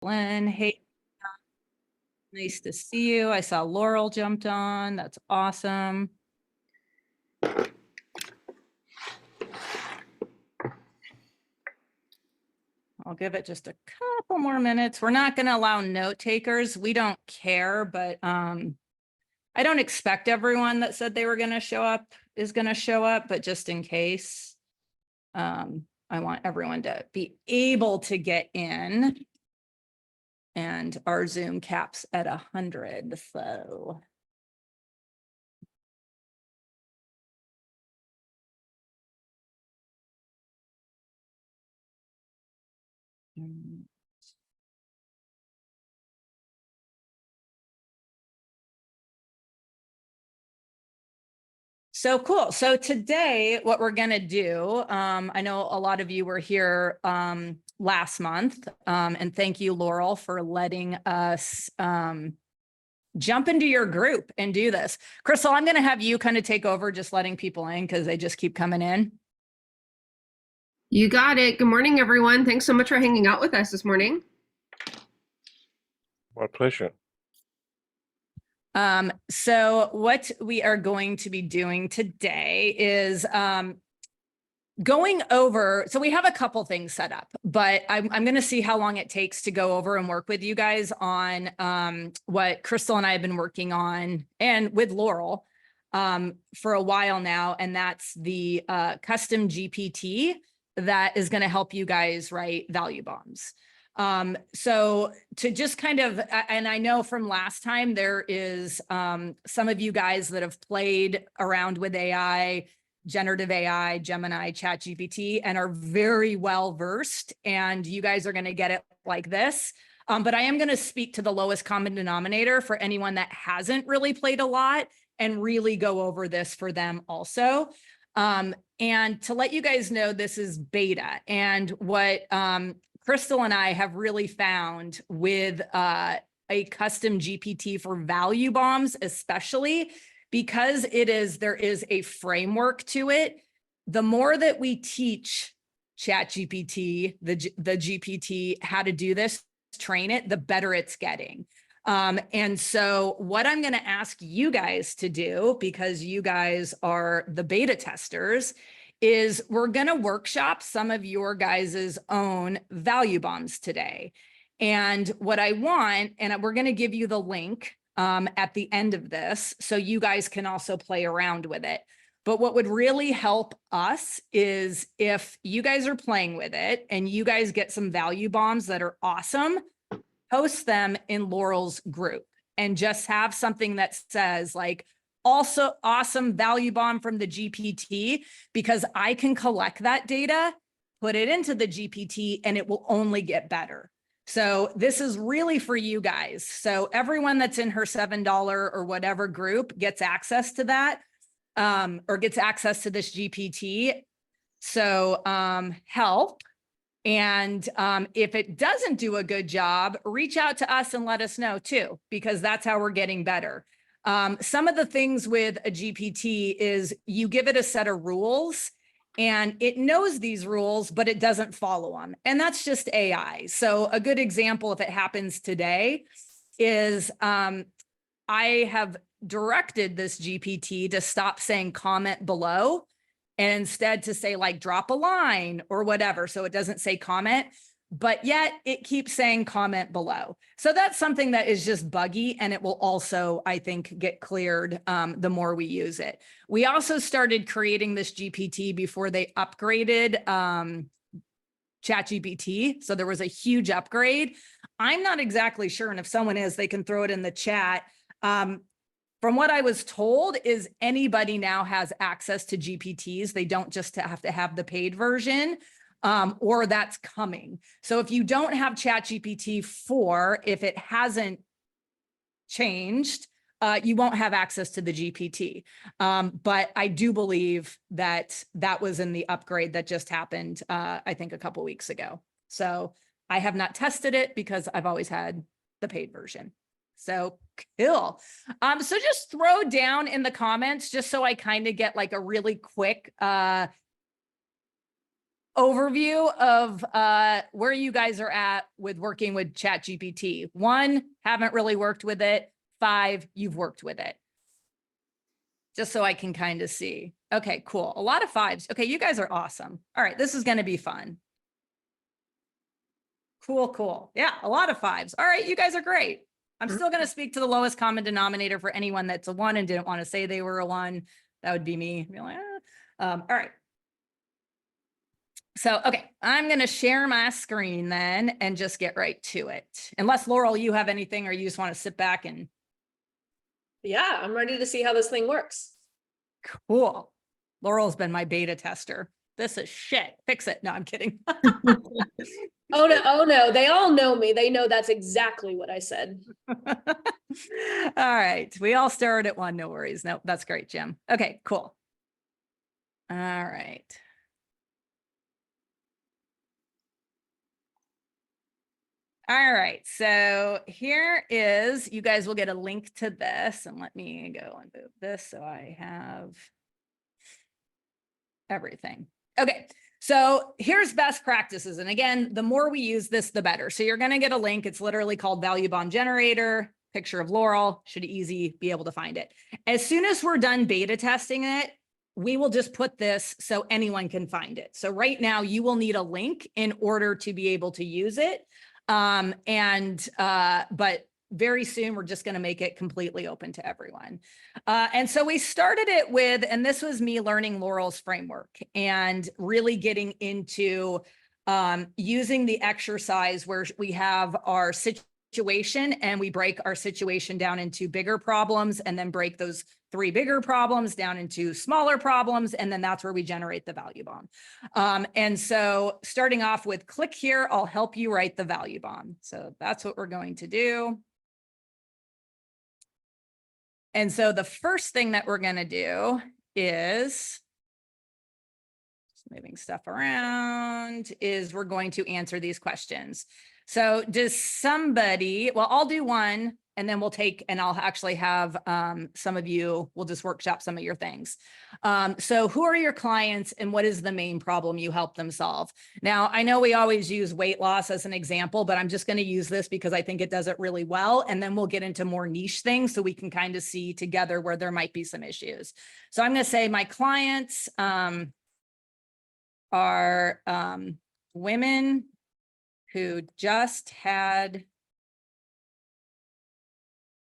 Lynn, hey, nice to see you. I saw Laurel jumped on. That's awesome. I'll give it just a couple more minutes. We're not going to allow note takers. We don't care, but I don't expect everyone that said they were going to show up is going to show up, but just in case, I want everyone to be able to get in. And our Zoom caps at 100, so. So cool. So today, what we're going to do, I know a lot of you were here last month, and thank you, Laurel, for letting us jump into your group and do this. Crystal, I'm going to have you kind of take over just letting people in because they just keep coming in. You got it. Good morning, everyone. Thanks so much for hanging out with us this morning. My pleasure. So what we are going to be doing today is going over, so we have a couple things set up, but I'm going to see how long it takes to go over and work with you guys on what Crystal and I have been working on and with Laurel for a while now, and that's the custom GPT that is going to help you guys write value bombs. So to just kind of, and I know from last time, there is some of you guys that have played around with AI, generative AI, Gemini, ChatGPT, and are very well versed, and you guys are going to get it like this. But I am going to speak to the lowest common denominator for anyone that hasn't really played a lot and really go over this for them also. And to let you guys know, this is beta, and what Crystal and I have really found with a custom GPT for value bombs, especially because there is a framework to it. The more that we teach ChatGPT, the GPT, how to do this, train it, the better it's getting. And so what I'm going to ask you guys to do, because you guys are the beta testers, is we're going to workshop some of your guys' own value bombs today. And what I want, and we're going to give you the link at the end of this, so you guys can also play around with it. But what would really help us is if you guys are playing with it and you guys get some value bombs that are awesome, post them in Laurel's group and just have something that says like, also awesome value bomb from the GPT, because I can collect that data, put it into the GPT, and it will only get better. So this is really for you guys. So everyone that's in her $7 or whatever group gets access to that, or gets access to this GPT. So help. And if it doesn't do a good job, reach out to us and let us know too, because that's how we're getting better. Some of the things with a GPT is you give it a set of rules and it knows these rules, but it doesn't follow them. And that's just AI. So a good example, if it happens today, is I have directed this GPT to stop saying comment below and instead to say like drop a line or whatever. So it doesn't say comment, but yet it keeps saying comment below. So that's something that is just buggy, and it will also, I think, get cleared the more we use it. We also started creating this GPT before they upgraded ChatGPT. So there was a huge upgrade. I'm not exactly sure, and if someone is, they can throw it in the chat. From what I was told is anybody now has access to GPTs. They don't just have to have the paid version. Or that's coming. So if you don't have ChatGPT 4, if it hasn't changed, you won't have access to the GPT. But I do believe that that was in the upgrade that just happened, I think a couple weeks ago. So I have not tested it because I've always had the paid version. So cool. So just throw down in the comments, just so I kind of get like a really quick overview of where you guys are at with working with ChatGPT. 1, haven't really worked with it. 5, you've worked with it. Just so I can kind of see. Okay, cool. A lot of 5s. Okay, you guys are awesome. All right, this is going to be fun. Cool, cool. Yeah, a lot of 5s. All right, you guys are great. I'm still going to speak to the lowest common denominator for anyone that's a 1 and didn't want to say they were a 1. That would be me. Be like, all right. So, okay, I'm going to share my screen then and just get right to it. Unless, Laurel, you have anything or you just want to sit back and... Yeah, I'm ready to see how this thing works. Cool. Laurel's been my beta tester. This is shit. Fix it. No, I'm kidding. Oh no, they all know me. They know that's exactly what I said. All right. We all started at 1. No worries. No, that's great, Jim. Okay, cool. All right. All right. So here is, you guys will get a link to this, and let me go and move this so I have everything. Okay. So here's best practices. And again, the more we use this, the better. So you're going to get a link. It's literally called Value Bomb Generator, picture of Laurel, should easy be able to find it. As soon as we're done beta testing it, we will just put this so anyone can find it. So right now you will need a link in order to be able to use it. But very soon we're just going to make it completely open to everyone. And so we started it with, and this was me learning Laurel's framework and really getting into using the exercise where we have our situation and we break our situation down into bigger problems and then break those 3 bigger problems down into smaller problems. And then that's where we generate the value bomb. And so starting off with click here, I'll help you write the value bomb. So that's what we're going to do. And so the first thing that we're going to do is, just moving stuff around, is we're going to answer these questions. So does somebody, well, I'll do one and then we'll take, and I'll actually have some of you, we'll just workshop some of your things. So who are your clients and what is the main problem you help them solve? Now, I know we always use weight loss as an example, but I'm just going to use this because I think it does it really well. And then we'll get into more niche things so we can kind of see together where there might be some issues. So I'm going to say my clients are women who just had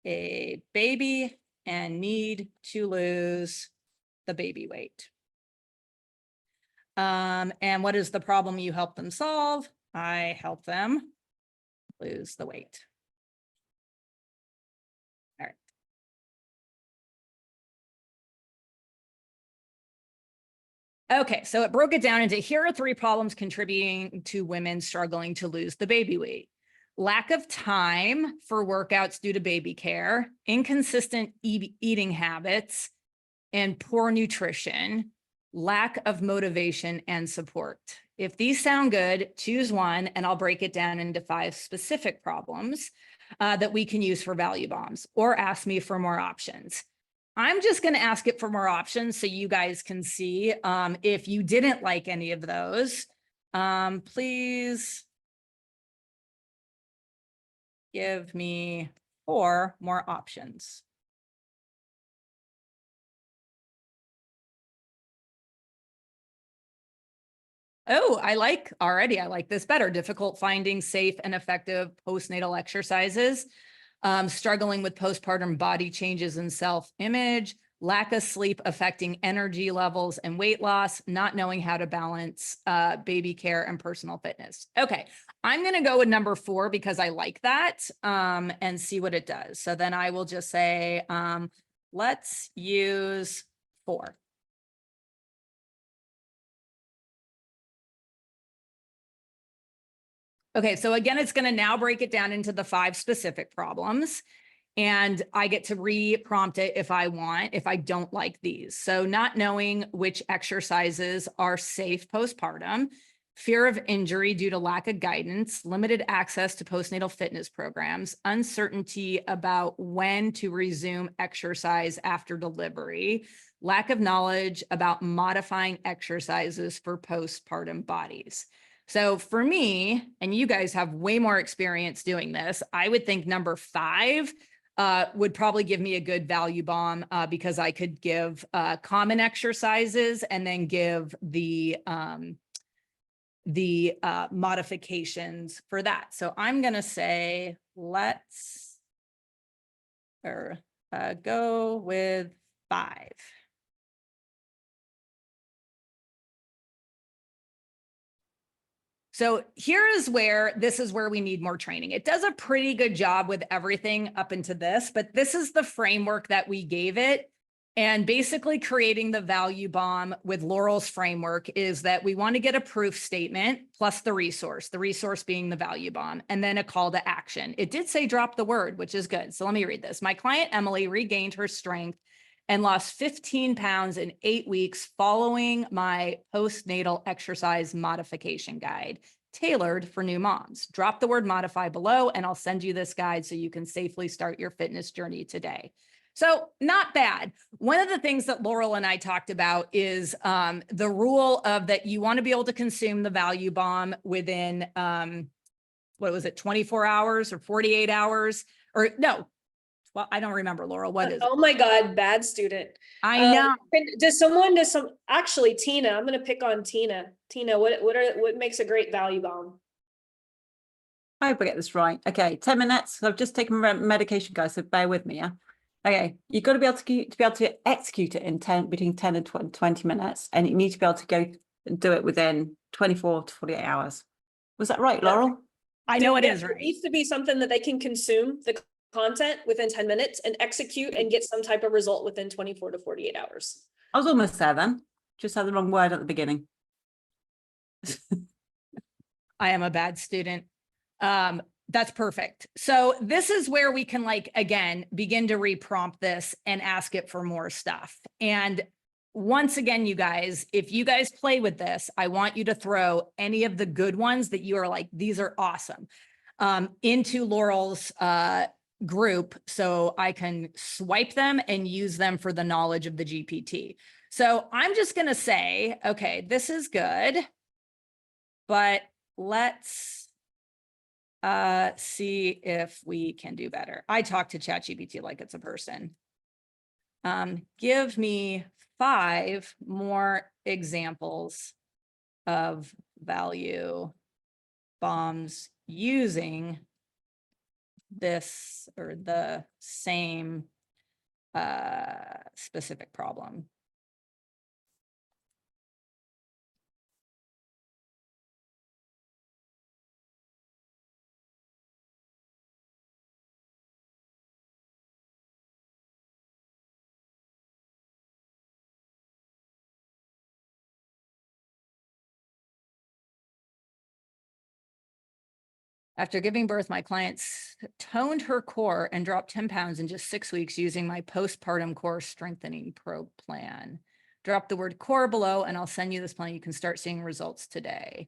a baby and need to lose the baby weight. And what is the problem you help them solve? I help them lose the weight. All right. Okay, so it broke it down into here are 3 problems contributing to women struggling to lose the baby weight. Lack of time for workouts due to baby care, inconsistent eating habits, and poor nutrition, lack of motivation and support. If these sound good, choose one, and I'll break it down into 5 specific problems that we can use for value bombs, or ask me for more options. I'm just going to ask it for more options so you guys can see. If you didn't like any of those, please give me 4 more options. Oh, I like this better. Difficult finding safe and effective postnatal exercises, struggling with postpartum body changes and self-image, lack of sleep affecting energy levels and weight loss, not knowing how to balance baby care and personal fitness. Okay, I'm going to go with number 4 because I like that and see what it does. So then I will just say, let's use 4. Okay, so again, it's going to now break it down into the 5 specific problems. And I get to re-prompt it if I want, if I don't like these. So not knowing which exercises are safe postpartum, fear of injury due to lack of guidance, limited access to postnatal fitness programs, uncertainty about when to resume exercise after delivery, lack of knowledge about modifying exercises for postpartum bodies. So for me, and you guys have way more experience doing this, I would think number 5 would probably give me a good value bomb because I could give common exercises and then give the modifications for that. So I'm going to say, let's go with 5. So this is where we need more training. It does a pretty good job with everything up into this, but this is the framework that we gave it. And basically creating the value bomb with Laurel's framework is that we want to get a proof statement plus the resource being the value bomb, and then a call to action. It did say drop the word, which is good. So let me read this. My client, Emily, regained her strength and lost 15 pounds in 8 weeks following my postnatal exercise modification guide, tailored for new moms. Drop the word modify below, and I'll send you this guide so you can safely start your fitness journey today. So not bad. One of the things that Laurel and I talked about is the rule of that you want to be able to consume the value bomb within, 24 hours or 48 hours or no. Well, I don't remember, Laurel. What is it? Oh my God, bad student. I know. Actually, Tina, I'm going to pick on Tina. Tina, what makes a great value bomb? I hope I get this right. Okay, 10 minutes. I've just taken my medication, guys, so bear with me, yeah? Okay, you've got to be able to execute it in between 10 and 20 minutes, and you need to be able to go and do it within 24 to 48 hours. Was that right, Laurel? I know it is It right. needs to be something that they can consume the content within 10 minutes and execute and get some type of result within 24 to 48 hours. I was almost there then. Just had the wrong word at the beginning. I am a bad student. That's perfect. So this is where we can again, begin to reprompt this and ask it for more stuff. And once again, you guys, if you guys play with this, I want you to throw any of the good ones that you are like, these are awesome, into Laurel's group so I can swipe them and use them for the knowledge of the GPT. So I'm just going to say, okay, this is good, but let's see if we can do better. I talk to ChatGPT like it's a person. Give me 5 more examples of value bombs using this or the same specific problem. After giving birth, my client toned her core and dropped 10 pounds in just 6 weeks using my postpartum core strengthening pro plan. Drop the word core below and I'll send you this plan. You can start seeing results today.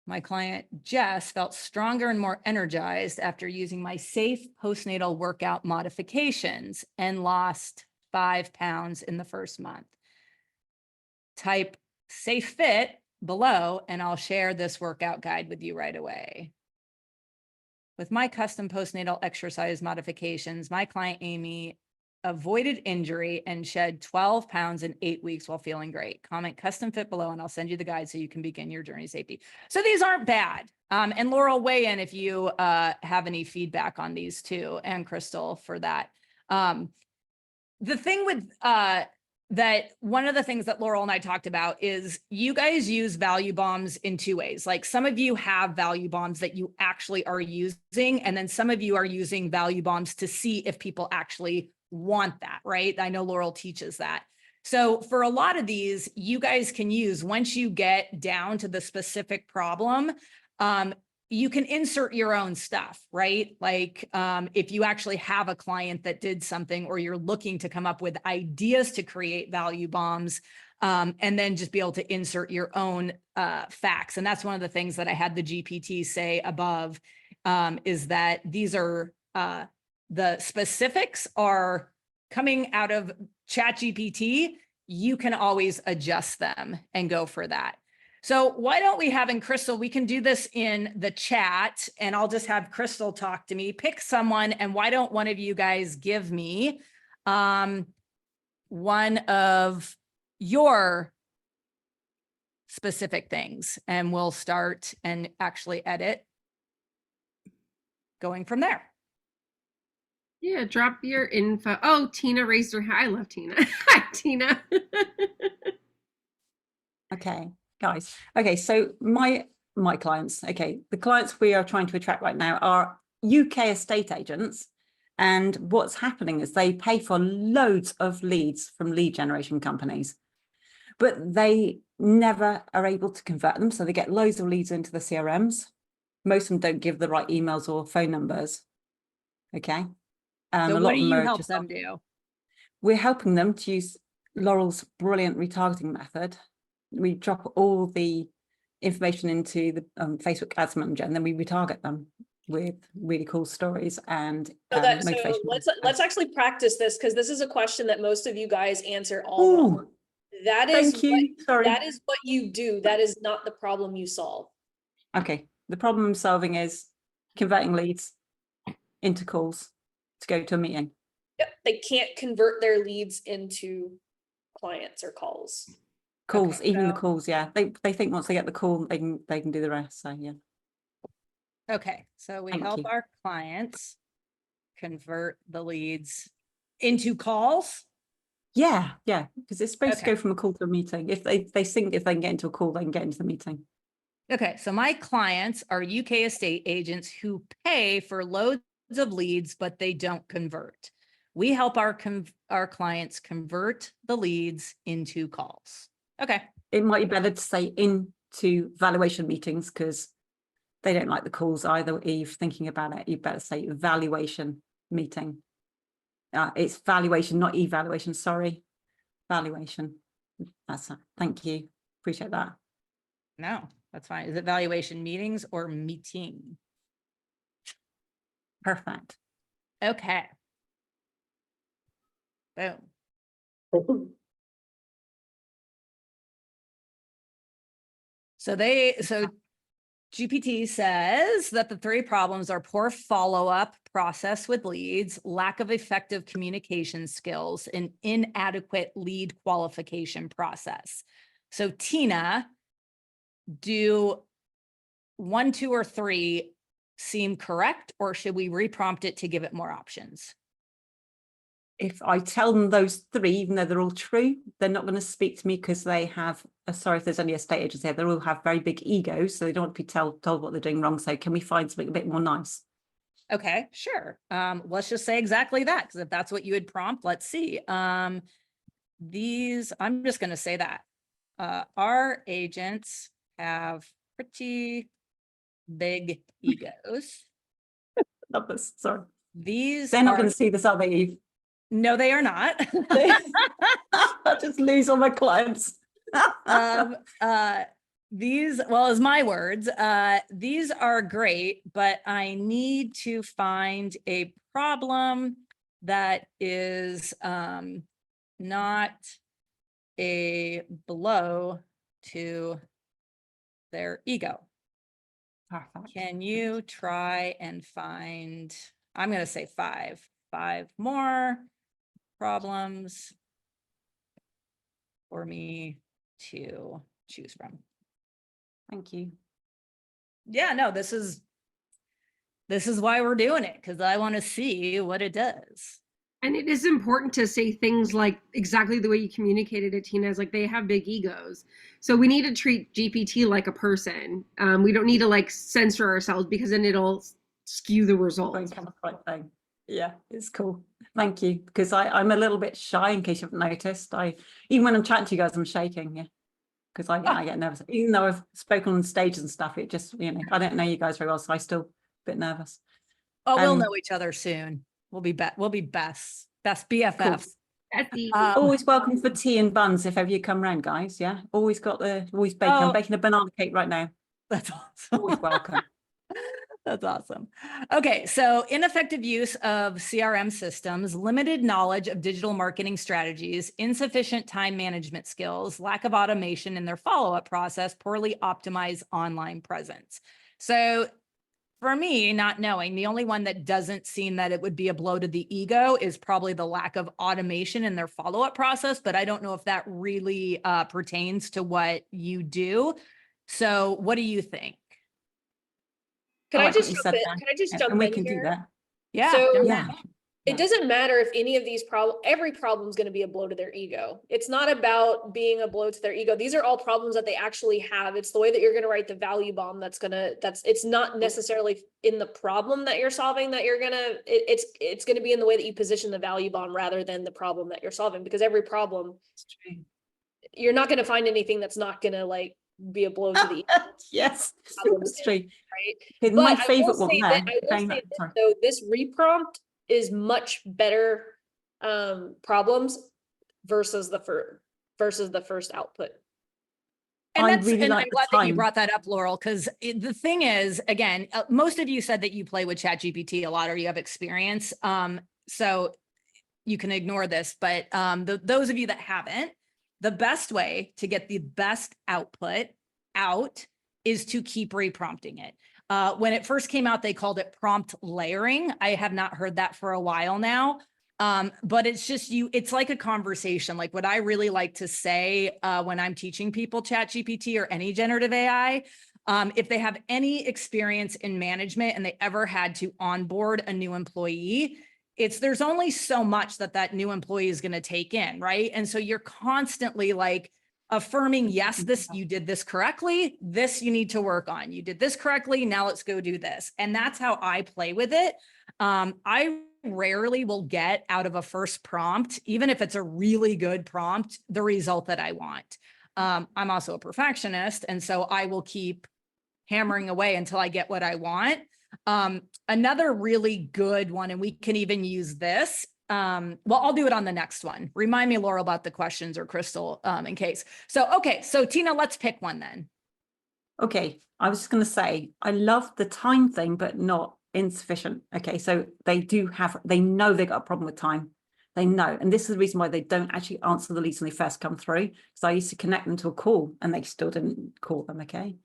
My client, Jess, felt stronger and more energized after using my safe postnatal workout modifications and lost 5 pounds in the first month. Type safe fit below and I'll share this workout guide with you right away. With my custom postnatal exercise modifications, my client Amy avoided injury and shed 12 pounds in 8 weeks while feeling great. Comment custom fit below and I'll send you the guide so you can begin your journey safety. So these aren't bad. And Laurel, weigh in if you have any feedback on these too, and Crystal for that. The thing with that one of the things that Laurel and I talked about is you guys use value bombs in 2 ways. Like some of you have value bombs that you actually are using, and then some of you are using value bombs to see if people actually want that, right? I know Laurel teaches that. So for a lot of these, you guys can use, once you get down to the specific problem, you can insert your own stuff, right? Like if you actually have a client that did something or you're looking to come up with ideas to create value bombs, and then just be able to insert your own facts. And that's one of the things that I had the GPT say above, is that these are the specifics are coming out of ChatGPT. You can always adjust them and go for that. So why don't we have, and Crystal, we can do this in the chat, and I'll just have Crystal talk to me, pick someone, and why don't one of you guys give me one of your specific things, and we'll start and actually edit going from there. Yeah, drop your info. Oh, Tina raised her hand. I love Tina. Hi, Tina. Okay, guys. Okay, so my clients, okay, the clients we are trying to attract right now are UK estate agents. And what's happening is they pay for loads of leads from lead generation companies, but they never are able to convert them. So they get loads of leads into the CRMs. Most of them don't give the right emails or phone numbers. Okay. So what do you help them do? We're helping them to use Laurel's brilliant retargeting method. We drop all the information into the Facebook Ads Manager, and then we retarget them with really cool stories and So motivation. let's actually practice this, because this is a question that most of you guys answer all wrong. That is Thank you. Sorry. That is what you do. That is not the problem you solve. Okay. The problem I'm solving is converting leads into calls to go to a meeting. Yep. They can't convert their leads into clients or calls. Calls, Okay, even so- the calls, yeah. They think once they get the call, they can do the rest. So yeah. Okay, so we Thank help you. our clients convert the leads into calls. Yeah, yeah. Because it's supposed to Okay. go from a call to a meeting. If they think if they can get into a call, they can get into the meeting. Okay, so my clients are UK estate agents who pay for loads of leads, but they don't convert. We help our clients convert the leads into calls. Okay. It might be better to say into valuation meetings because they don't like the calls either. Eve, thinking about it, you better say valuation meeting. It's valuation, not evaluation. Sorry, valuation. That's it. Thank you. Appreciate that. No, that's fine. Is it valuation meetings or meeting? Perfect. Okay. Boom. So GPT says that the three problems are poor follow-up process with leads, lack of effective communication skills, and inadequate lead qualification process. So Tina, do 1, 2, or 3 seem correct, or should we reprompt it to give it more options? If I tell them those 3, even though they're all true, they're not going to speak to me because they have, sorry if there's only estate agents here, they all have very big egos, so they don't want to be told what they're doing wrong. So can we find something a bit more nice? Okay, sure. Let's just say exactly that, because if that's what you would prompt, let's see. I'm just going to say that our agents have pretty big egos. Love this. Sorry. They're not going to see this, are they, Eve? No, they are not. I just lose all my clients. These, well, as my words, these are great, but I need to find a problem that is not a blow to their ego. Perfect. Can you try and find, I'm going to say 5 more problems for me to choose from? Thank you. Yeah, no, this is why we're doing it, because I want to see what it does. And it is important to say things like exactly the way you communicated it, Tina, is like they have big egos. So we need to treat GPT like a person. We don't need to like censor ourselves because then it'll skew the results. Right thing. Yeah, it's cool. Thank you. Because I'm a little bit shy, in case you haven't noticed. Even when I'm chatting to you guys, I'm shaking. Yeah. Because I get nervous. Even though I've spoken on stage and stuff, it just, I don't know you guys very well, so I still a bit nervous. Oh, we'll know each other soon. We'll be best BFFs. That's easy. Always welcome for tea and buns if ever you come round, guys. Yeah, always always baking. Oh. I'm baking a banana cake right now. That's Always awesome. welcome. That's awesome. Okay, so ineffective use of CRM systems, limited knowledge of digital marketing strategies, insufficient time management skills, lack of automation in their follow-up process, poorly optimized online presence. So for me, not knowing, the only one that doesn't seem that it would be a blow to the ego is probably the lack of automation in their follow-up process, but I don't know if that really pertains to what you do. So what do you think? Can I I like what just you jump said in? there. Can I just Yeah, jump and we in can do here? that. Yeah, So- jump in. Yeah. It doesn't matter if any of these every problem is going to be a blow to their ego. It's not about being a blow to their ego. These are all problems that they actually have. It's the way that you're going to write the value bomb it's not necessarily in the problem that you're solving that you're going to, it's going to be in the way that you position the value bomb rather than the problem that you're solving, because every problem, It's true. you're not going to find anything that's not going to like be a blow to the ego, Yes, Problems it's true. right? Okay, But my I will favorite one say there. that, I will going say back- this, sorry. though, this reprompt is much better problems versus the first output. And I that's, really and like I'm the glad that you time. brought that up, Laurel, because the thing is, again, most of you said that you play with ChatGPT a lot or you have experience. So you can ignore this, but those of you that haven't, the best way to get the best output out is to keep reprompting it. When it first came out, they called it prompt layering. I have not heard that for a while now. But it's just it's like a conversation. Like what I really like to say when I'm teaching people ChatGPT or any generative AI, if they have any experience in management and they ever had to onboard a new employee, there's only so much that new employee is going to take in, right? And so you're constantly like affirming, yes, you did this correctly. This you need to work on. You did this correctly. Now let's go do this. And that's how I play with it. I rarely will get out of a first prompt, even if it's a really good prompt, the result that I want. I'm also a perfectionist, and so I will keep hammering away until I get what I want. Another really good one, and we can even use this. Well, I'll do it on the next one. Remind me, Laurel, about the questions, or Crystal, in case. So, okay. So Tina, let's pick one then. Okay, I was just going to say, I love the time thing, but not insufficient. Okay, so they know they got a problem with time. They know, and this is the reason why they don't actually answer the leads when they first come through. Because I used to connect them to a call and they still didn't call them. Okay,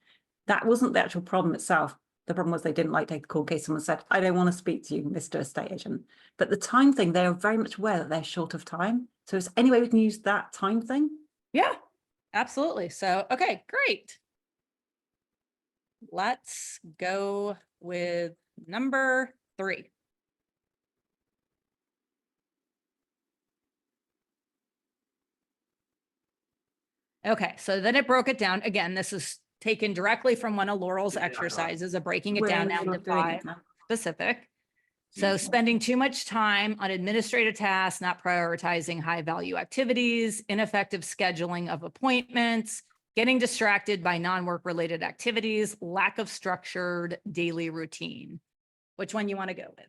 that wasn't the actual problem itself. The problem was they didn't like take the call in case someone said, I don't want to speak to you, Mr. Estate Agent. But the time thing, they are very much aware that they're short of time. So is any way we can use that time thing? Yeah, absolutely. So, okay, great. Let's go with number 3. Okay, so then it broke it down. Again, this is taken directly from one of Laurel's exercises of breaking it down into 5 specific. So spending too much time on administrative tasks, not prioritizing high value activities, ineffective scheduling of appointments, getting distracted by non-work related activities, lack of structured daily routine. Which one you want to go with?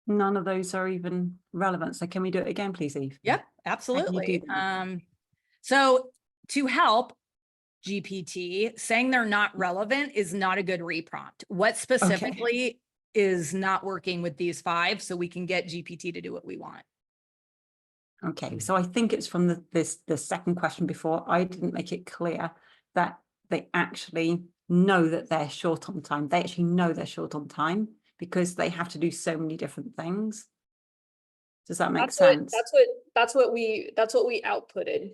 None of those are even relevant. So can we do it again, please, Eve? Yeah, absolutely. do that? So to help GPT, saying they're not relevant is not a good reprompt. What specifically is not working with these 5 so we can get GPT to do what we want? Okay, so I think it's from the second question before. I didn't make it clear that they actually know that they're short on time. They actually know they're short on time because they have to do so many different things. Does that make sense? That's what we outputted.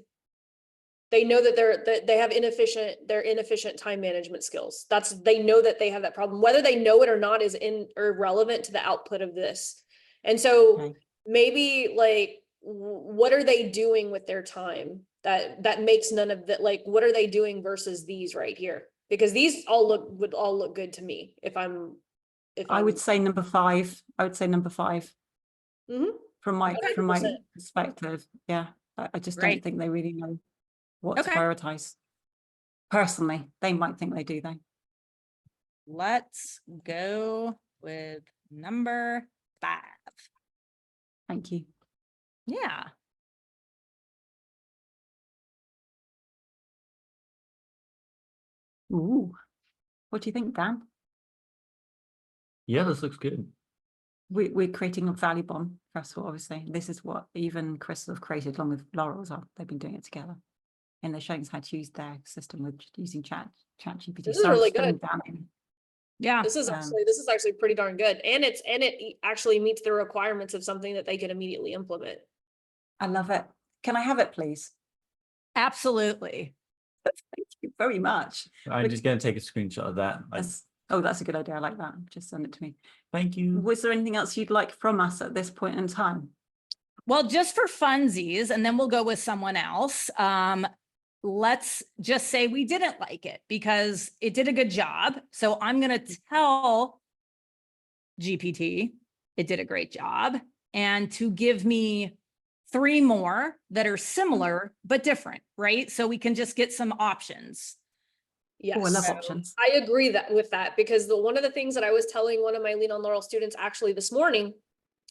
They know that they have inefficient time management skills. They know that they have that problem. Whether they know it or not is irrelevant to the output of this. And so maybe like, what are they doing with their time that makes none of that? Like, what are they doing versus these right here? Because these would all look good to me I would say number 5. I would say number 5. Mhm. From my 100%. perspective. Yeah, I just Right. don't think they really know what to Okay. prioritize. Personally, they might think they do though. Let's go with number 5. Thank you. Yeah. Ooh, what do you think, Dan? Yeah, this looks good. We're creating a value bomb, first of all, obviously. This is what even Crystal have created along with Laurel as well. They've been doing it together. And they're showing us how to use their system with using ChatGPT. This is really good. Yeah. This is actually pretty darn good. And it actually meets the requirements of something that they can immediately implement. I love it. Can I have it, please? Absolutely. Thank you very much. I'm just going to take a screenshot of that. That's a good idea. I like that. Just send it to me. Thank you. Was there anything else you'd like from us at this point in time? Well, just for funsies, and then we'll go with someone else. Let's just say we didn't like it because it did a good job. So I'm going to tell GPT it did a great job and to give me 3 more that are similar but different, right? So we can just get some options. Yes. Oh, I love So options. I agree with that because one of the things that I was telling one of my Lean on Laurel students actually this morning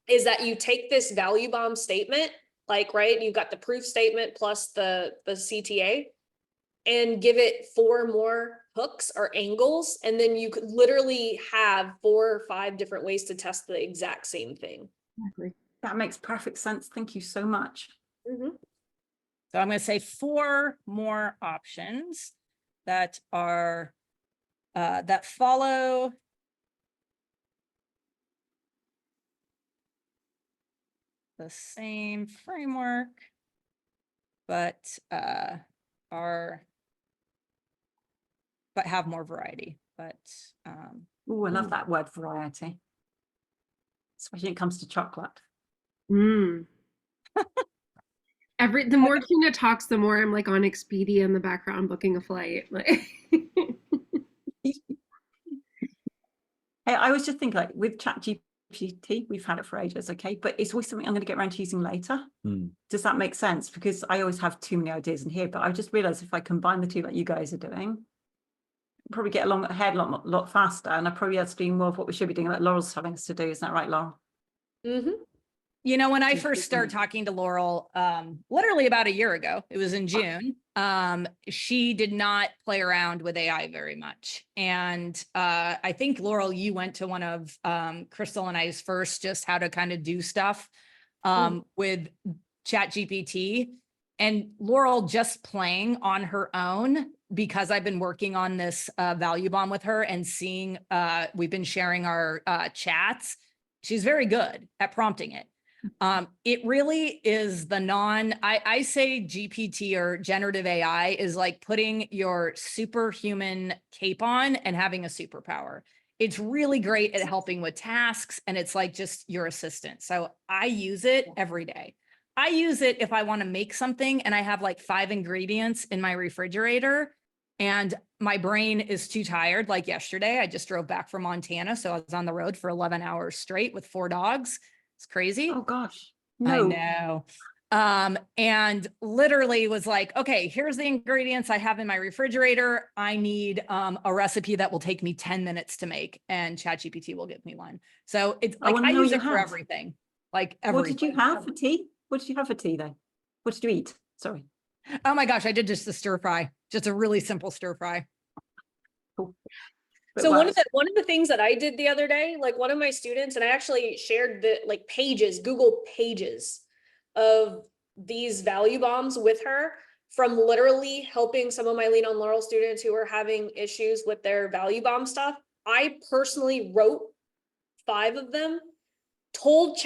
is that you take this value bomb statement, like, right, you've got the proof statement plus the CTA, and give it 4 more hooks or angles. And then you could literally have 4 or 5 different ways to test the exact same thing. That makes perfect sense. Thank you so much. Mhm. So I'm going to say 4 more options that are that follow the same framework, but have more variety. But Oh, I love that word variety, especially when it comes to chocolate. Mm. The more Tina talks, the more I'm like on Expedia in the background booking a flight. Hey, I was just thinking, like, with ChatGPT, we've had it for ages, okay, but it's always something I'm going to get around to using later. Does that make sense? Because I always have too many ideas in here, but I just realized if I combine the two, like you guys are doing, probably get along ahead a lot faster, and I probably have to do more of what we should be doing, like Laurel's telling us to do. Isn't that right, Laurel? Mhm. you know, when I Just first started keeping- talking to Laurel, literally about a year ago, it was in June, she did not play around with AI very much. And I think, Laurel, you went to one of Crystal and I's first, just how to kind of do stuff with ChatGPT. And Laurel just playing on her own, because I've been working on this value bomb with her and seeing, we've been sharing our chats. She's very good at prompting it. It really is I say GPT or generative AI is like putting your superhuman cape on and having a superpower. It's really great at helping with tasks, and it's like just your assistant. So I use it every day. I use it if I want to make something and I have like 5 ingredients in my refrigerator and my brain is too tired. Like yesterday, I just drove back from Montana. So I was on the road for 11 hours straight with 4 dogs. It's crazy. Oh gosh, I no. know. And literally was like, okay, here's the ingredients I have in my refrigerator. I need a recipe that will take me 10 minutes to make, and ChatGPT will give me one. So it's I like wanna I know use you it for have. everything. Like What did you everything. have for tea? What did you have for tea then? What did you eat? Sorry. Oh my gosh, I did just a stir fry, just a really simple stir fry. Cool. But So it one of works. the things that I did the other day, like one of my students, and I actually shared the like Google pages of these value bombs with her, from literally helping some of my Lean on Laurel students who are having issues with their value bomb stuff. I personally wrote 5 of them, told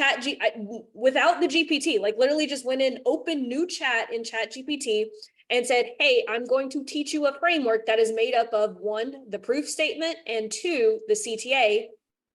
without the GPT, like literally just went in, open new chat in ChatGPT and said, hey, I'm going to teach you a framework that is made up of 1, the proof statement, and 2, the CTA.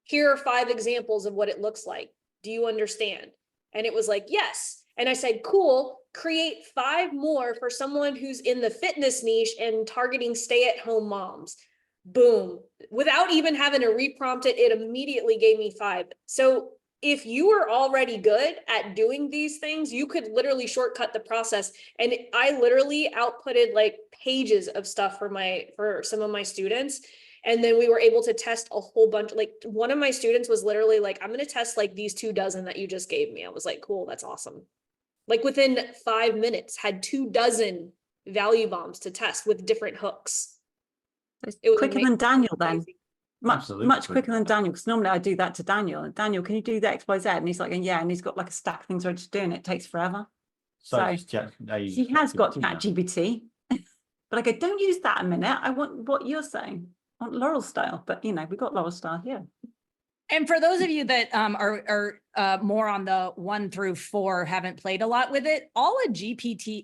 Here are 5 examples of what it looks like. Do you understand? And it was like, yes. And I said, cool, create 5 more for someone who's in the fitness niche and targeting stay-at-home moms. Boom. Without even having to reprompt it, it immediately gave me 5. So if you were already good at doing these things, you could literally shortcut the process. And I literally outputted like pages of stuff for some of my students. And then we were able to test a whole bunch. Like one of my students was literally like, I'm going to test like these 2 dozen that you just gave me. I was like, cool, that's awesome. Like within 5 minutes, had 24 value bombs to test with different hooks. It's It was quicker than Daniel then. amazing. Absolutely Much quicker quicker. than Daniel, because normally I do that to Daniel. And Daniel, can you do the X, Y, Z? And he's like, yeah, and he's got like a stack of things ready to do, and it takes forever. So So just chat, he has got ChatGPT now. ChatGPT. But I go, don't use that a minute. I want what you're saying. I want Laurel style, but you know, we've got Laurel style here. And for those of you that are more on the 1 through 4, haven't played a lot with it, all a GPT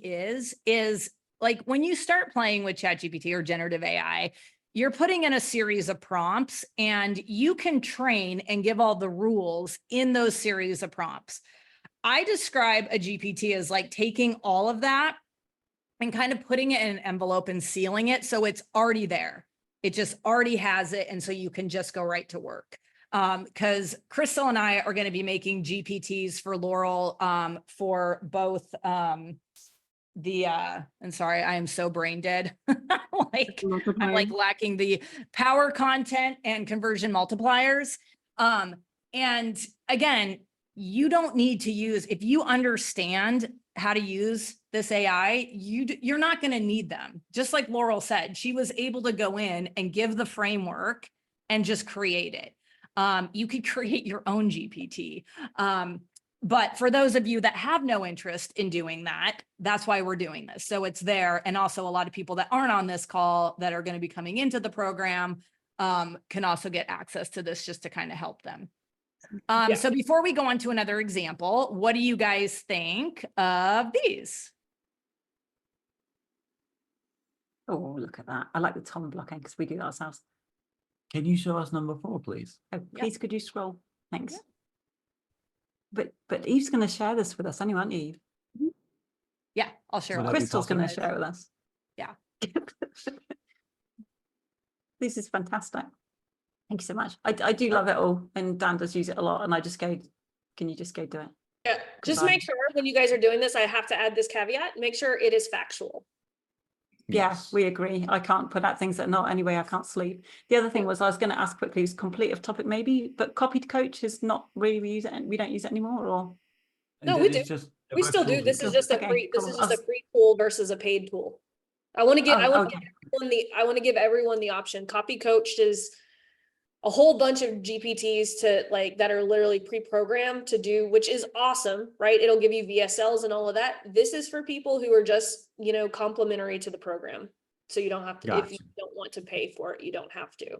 is like when you start playing with ChatGPT or generative AI, you're putting in a series of prompts and you can train and give all the rules in those series of prompts. I describe a GPT as like taking all of that and kind of putting it in an envelope and sealing it so it's already there. It just already has it, and so you can just go right to work. Because Crystal and I are going to be making GPTs for Laurel for both and sorry, I am so brain dead. Like I'm like lacking the power content and conversion multipliers. And again, you don't need to use, if you understand how to use this AI, you're not going to need them. Just like Laurel said, she was able to go in and give the framework and just create it. You could create your own GPT. But for those of you that have no interest in doing that, that's why we're doing this. So it's there. And also a lot of people that aren't on this call that are going to be coming into the program can also get access to this just to kind of help them. So before we go on to another example, what do you guys think of these? Oh, look at that. I like the Tom blocking because we do that ourselves. Can you show us number 4, please? Oh, please, could you scroll? Thanks. Yeah. But Eve's going to share this with us anyway, aren't you, Eve? Yeah, I'll share. Would all that be this. Crystal's going to possible? share it with us. Yeah. This is fantastic. Thank you so much. I do love it all, and Dan does use it a lot, and I just go, can you just go do it? Yeah, just make sure when you guys are doing this, I have to add this caveat, make sure it is factual. Yeah, we agree. I can't put out things that are not anyway. I can't sleep. The other thing was I was going to ask quickly, is complete of topic maybe, but copied coach is not really we use it. We don't use it anymore, or No, we do. We still do. This is just a Okay, free, this cool. is just a free tool versus a paid tool. I want to give, I want to give everyone I want to give everyone the option. Copy Coach is a whole bunch of GPTs to like that are literally pre-programmed to do, which is awesome, right? It'll give you VSLs and all of that. This is for people who are just, you know, complimentary to the program. So you don't have to, if you don't want to pay for it, you don't have to.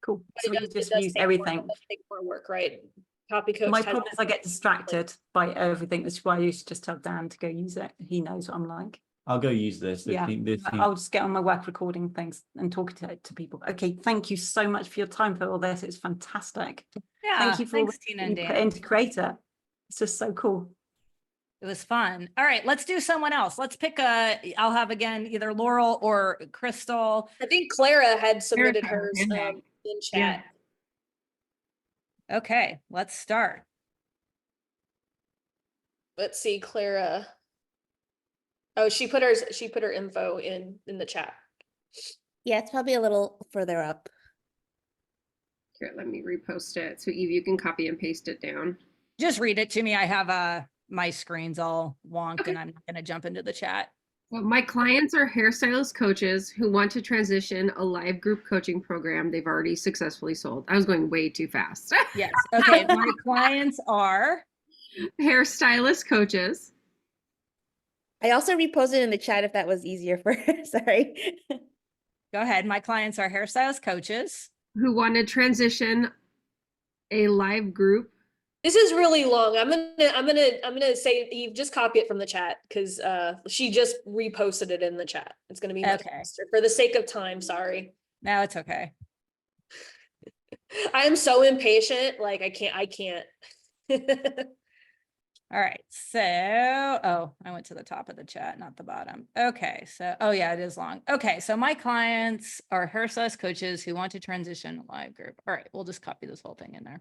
Cool. But So we it just does use take everything. More, it does take more work, right? Copy Coach. My problem is I get distracted by everything. That's why I used to just tell Dan to go use it. He knows what I'm like. I'll go use this. Yeah, I'll just get on my work recording things and talk to people. Okay, thank you so much for your time for all this. It's fantastic. Yeah, thank you for thanks, all Tina you and put Dan. into Creator. It's just so cool. It was fun. All right, let's do someone else. Let's pick I'll have again, either Laurel or Crystal. I think Clara had submitted Clara, hers yeah. in chat. Okay, let's start. Let's see, Clara. Oh, she put her info in the chat. Yeah, it's probably a little further up. Here, let me repost it. So Eve, you can copy and paste it down. Just read it to me. I have my screen's all wonky Okay. and I'm not going to jump into the chat. Well, my clients are hairstylist coaches who want to transition a live group coaching program they've already successfully sold. I was going way too fast. Yes. Okay. My clients are Hairstylist coaches I also reposted in the chat if that was easier for sorry. Go ahead. My clients are hairstylist coaches. who want to transition a live group. This is really long. I'm gonna say Eve, just copy it from the chat because she just reposted it in the chat. It's gonna be much Okay. faster for the sake of time. Sorry. No, it's okay. I am so impatient. Like I can't. All right. So, oh, I went to the top of the chat, not the bottom. Okay. So, oh yeah, it is long. Okay. So my clients are hairstylist coaches who want to transition a live group. All right. We'll just copy this whole thing in there.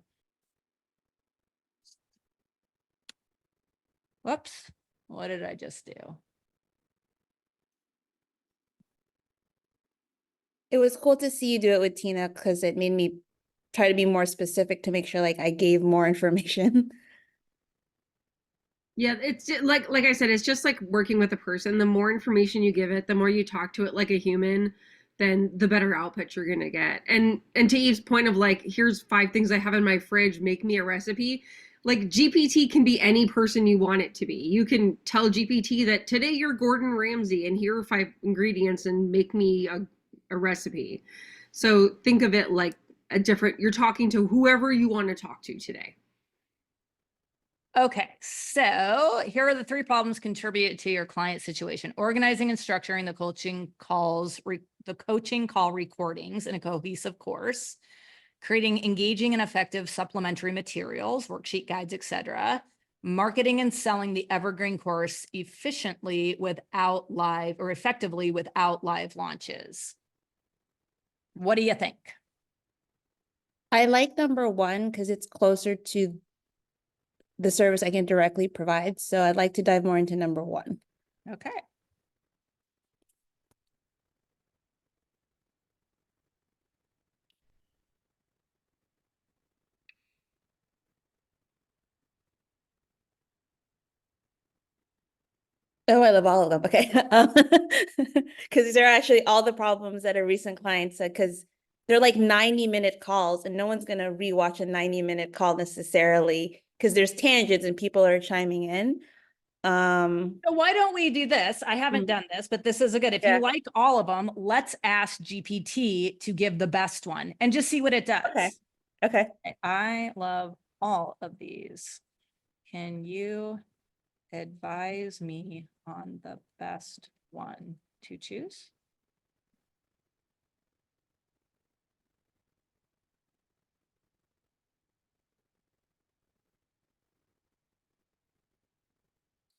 Whoops. What did I just do? It was cool to see you do it with Tina because it made me try to be more specific to make sure like I gave more information. Yeah, like I said, it's just like working with a person. The more information you give it, the more you talk to it like a human, then the better output you're gonna get. And to Eve's point of like, here's 5 things I have in my fridge, make me a recipe. Like GPT can be any person you want it to be. You can tell GPT that today you're Gordon Ramsay and here are 5 ingredients and make me a recipe. So think of it like you're talking to whoever you want to talk to today. Okay, so here are the 3 problems contribute to your client situation: organizing and structuring the coaching calls, the coaching call recordings in a cohesive course, creating engaging and effective supplementary materials, worksheet guides, etc., marketing and selling the evergreen course efficiently without live or effectively without live launches. What do you think? I like number 1 because it's closer to the service I can directly provide. So I'd like to dive more into number 1. Okay. Oh, I love all of them. Okay. Because these are actually all the problems that a recent client said, because they're like 90-minute calls and no one's going to rewatch a 90-minute call necessarily because there's tangents and people are chiming in. So why don't we do this? I haven't done this, but this is a good, if Yeah. you like all of them, let's ask GPT to give the best one and just see what it does. Okay. Okay. I love all of these. Can you advise me on the best one to choose?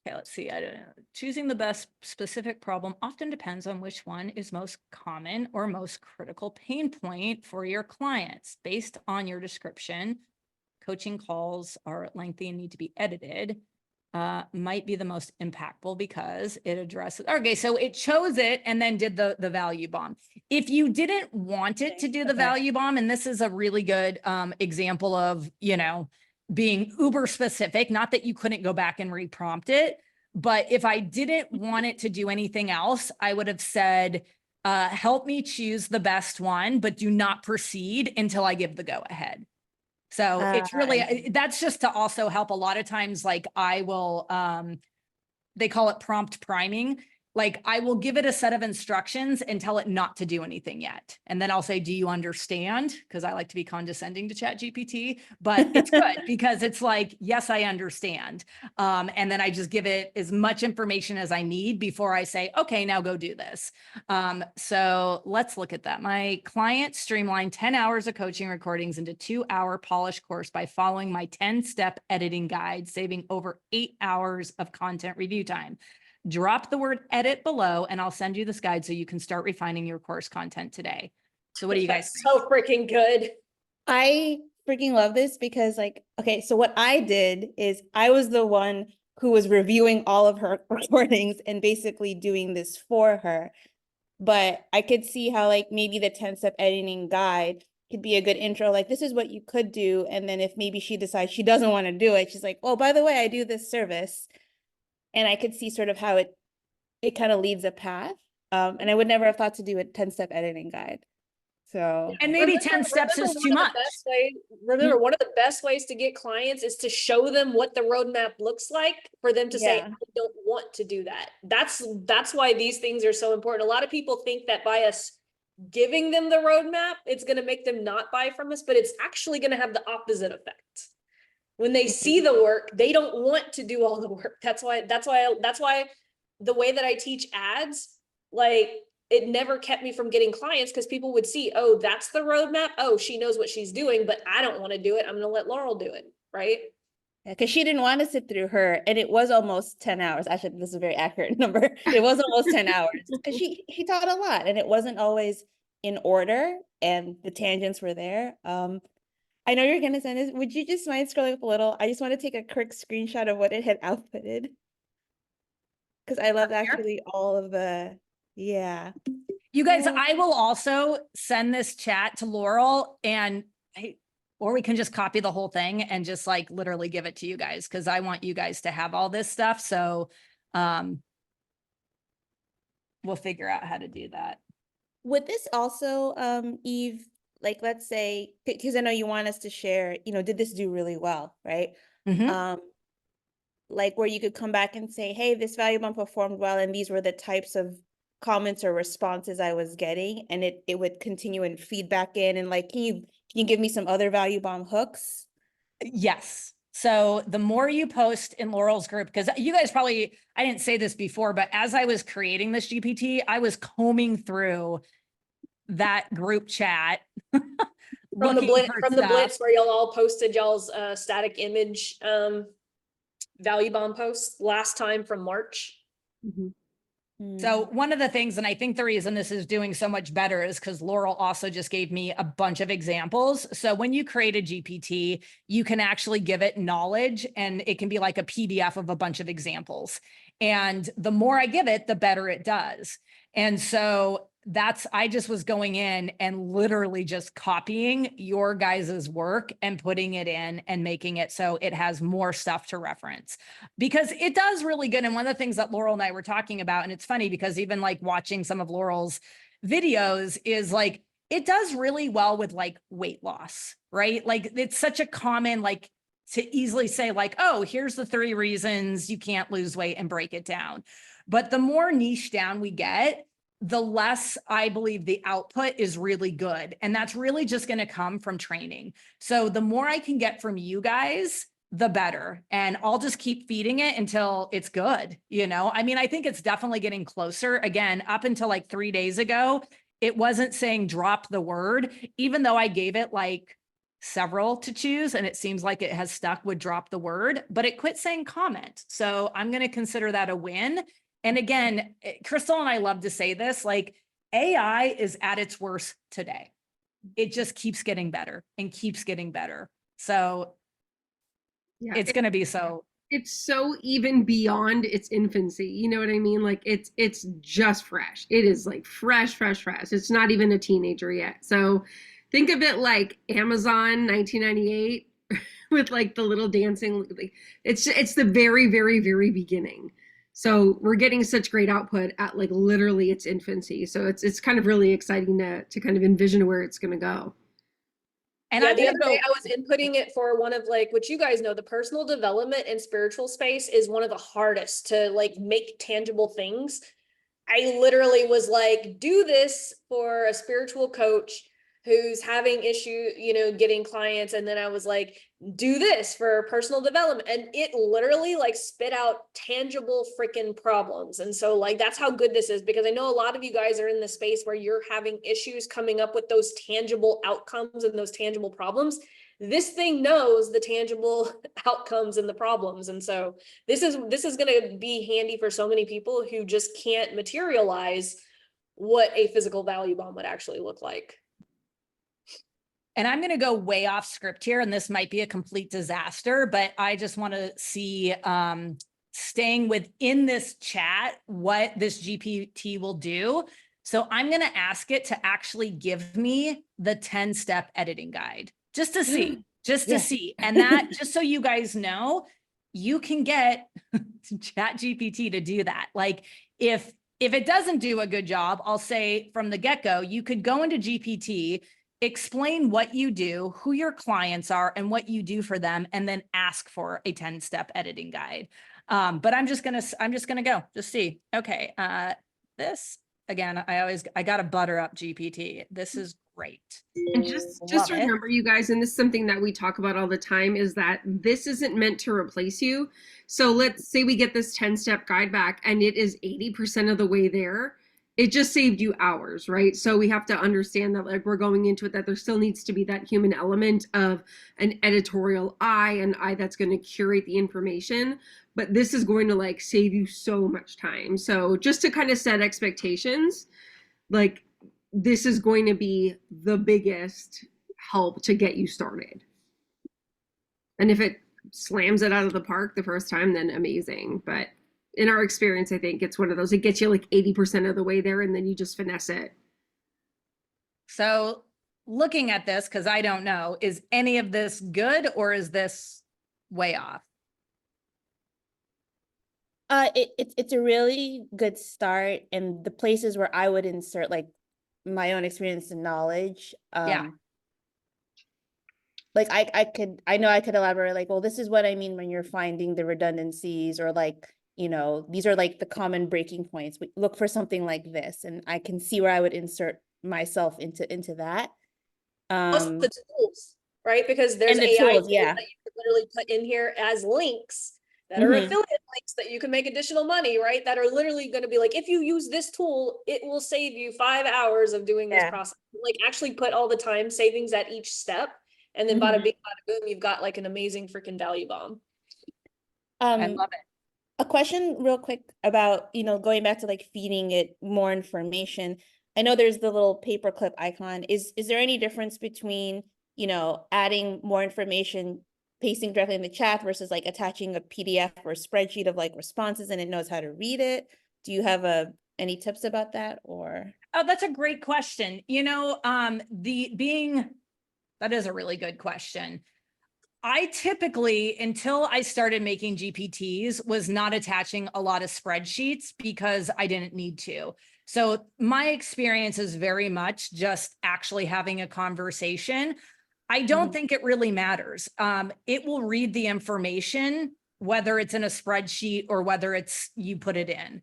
Okay, let's see. I don't know. Choosing the best specific problem often depends on which one is most common or most critical pain point for your clients. Based on your description, coaching calls are lengthy and need to be edited. Might be the most impactful because it addresses. Okay, so it chose it and then did the value bomb. If you didn't want it to do the Okay. value bomb, and this is a really good example of, being uber specific, not that you couldn't go back and reprompt it, but if I didn't want it to do anything else, I would have said, help me choose the best one, but do not proceed until I give the go ahead. So it's really, that's just to also help. A lot of times, like I will, they call it prompt priming. Like I will give it a set of instructions and tell it not to do anything yet. And then I'll say, do you understand? Because I like to be condescending to Chat GPT, but it's good because it's like, yes, I understand. And then I just give it as much information as I need before I say, okay, now go do this. So let's look at that. My client streamlined 10 hours of coaching recordings into 2-hour polished course by following my 10-step editing guide, saving over 8 hours of content review time. Drop the word edit below and I'll send you this guide so you can start refining your course content today. So what do you guys think? So freaking good. I freaking love this because okay, so what I did is I was the one who was reviewing all of her recordings and basically doing this for her. But I could see how maybe the 10-step editing guide could be a good intro. Like, this is what you could do. And then if maybe she decides she doesn't want to do it, she's like, oh, by the way, I do this service. And I could see sort of how it kind of leads a path. And I would never have thought to do a 10-step editing guide. So And maybe 10 steps is too much. Remember, one of the best ways to get clients is to show them what the roadmap looks like for them to say, Yeah. I don't want to do that. That's why these things are so important. A lot of people think that by us giving them the roadmap, it's going to make them not buy from us, but it's actually going to have the opposite effect. When they see the work, they don't want to do all the work. That's why the way that I teach ads, like it never kept me from getting clients because people would see, oh, that's the roadmap. Oh, she knows what she's doing, but I don't want to do it. I'm going to let Laurel do it. Right. because she didn't want to sit through her, and it was almost 10 hours. Actually, this is a very accurate number. It was almost 10 hours because she taught a lot, and it wasn't always in order, and the tangents were there. I know you're gonna send this. Would you just mind scrolling up a little? I just want to take a quick screenshot of what it had outputted. Because I love actually all of yeah. You guys, I will also send this chat to Laurel and or we can just copy the whole thing and just like literally give it to you guys, because I want you guys to have all this stuff. So we'll figure out how to do that. Would this also, Eve, like, let's say, because I know you want us to share, did this do really well, right? Mhm. Like where you could come back and say, hey, this value bomb performed well, and these were the types of comments or responses I was getting, and it would continue and feedback in, and like, can you give me some other value bomb hooks? Yes. So the more you post in Laurel's group, because you guys probably, I didn't say this before, but as I was creating this GPT, I was combing through that group chat. From the looking for from the stuff. blitz where y'all all posted y'all's static image value bomb posts last time from March. So one of the things, and I think the reason this is doing so much better is because Laurel also just gave me a bunch of examples. So when you create a GPT, you can actually give it knowledge, and it can be like a PDF of a bunch of examples. And the more I give it, the better it does. And so I just was going in and literally just copying your guys's work and putting it in and making it so it has more stuff to reference, because it does really good. And one of the things that Laurel and I were talking about, and it's funny because even like watching some of Laurel's videos is like, it does really well with like weight loss, right? Like it's such a common, like to easily say like, oh, here's the 3 reasons you can't lose weight and break it down. But the more niche down we get, the less I believe the output is really good. And that's really just going to come from training. So the more I can get from you guys, the better. And I'll just keep feeding it until it's good. I mean, I think it's definitely getting closer. Again, up until like 3 days ago, it wasn't saying drop the word, even though I gave it like several to choose. And it seems like it has stuck with drop the word, but it quit saying comment. So I'm going to consider that a win. And again, Crystal and I love to say this, like AI is at its worst today. It just keeps getting better and keeps getting better. So Yeah, it's going to be so. It's so even beyond its infancy. You know what I mean? Like it's just fresh. It is like fresh. It's not even a teenager yet. So think of it like Amazon 1998 with like the little dancing. Like it's the very, very, very beginning. So we're getting such great output at like literally its infancy. So it's kind of really exciting to kind of envision where it's going to go. And yeah, I'm the going other to day go. I was inputting it for one of like, which you guys know, the personal development and spiritual space is one of the hardest to like make tangible things. I literally was like, do this for a spiritual coach who's having issue, getting clients. And then I was like, do this for personal development. And it literally like spit out tangible freaking problems. And so like, that's how good this is, because I know a lot of you guys are in the space where you're having issues coming up with those tangible outcomes and those tangible problems. This thing knows the tangible outcomes and the problems. And so this is going to be handy for so many people who just can't materialize what a physical value bomb would actually look like. And I'm going to go way off script here, and this might be a complete disaster, but I just want to see staying within this chat, what this GPT will do. So I'm going to ask it to actually give me the 10-step editing guide just to see, to see. And that, just so you guys know, you can get Chat GPT to do that. Like if it doesn't do a good job, I'll say from the get-go, you could go into GPT, explain what you do, who your clients are, and what you do for them, and then ask for a 10-step editing guide. But I'm just gonna go, just see. Okay, this again, I gotta butter up GPT. This is great. And just Love it. remember, you guys, and this is something that we talk about all the time, is that this isn't meant to replace you. So let's say we get this 10-step guide back and it is 80% of the way there. It just saved you hours, right? So we have to understand that like we're going into it, that there still needs to be that human element of an editorial eye, an eye that's going to curate the information. But this is going to like save you so much time. So just to kind of set expectations, like this is going to be the biggest help to get you started. And if it slams it out of the park the first time, then amazing. But in our experience, I think it's one of those, it gets you like 80% of the way there and then you just finesse it. So looking at this, because I don't know, is any of this good or is this way off? It's a really good start, and the places where I would insert like my own experience and knowledge. Yeah. Like I know I could elaborate like, well, this is what I mean when you're finding the redundancies, or like, these are like the common breaking points. We look for something like this, and I can see where I would insert myself into that. Plus the tools, right? Because there's And the AI tools, tools yeah. that you can literally put in here as links that are Mhm. affiliate links that you can make additional money, right? That are literally going to be like, if you use this tool, it will save you 5 hours of doing this Yeah. process. Like actually put all the time savings at each step. And then bada Mhm. bing, bada boom, you've got like an amazing freaking value bomb. I love it. A question real quick about, going back to like feeding it more information. I know there's the little paperclip icon. Is there any difference between, adding more information, pasting directly in the chat versus like attaching a PDF or a spreadsheet of like responses and it knows how to read it? Do you have any tips about that, or? Oh, that's a great question. That is a really good question. I typically, until I started making GPTs, was not attaching a lot of spreadsheets because I didn't need to. So my experience is very much just actually having a conversation. I don't think it really matters. It will read the information, whether it's in a spreadsheet or whether it's you put it in.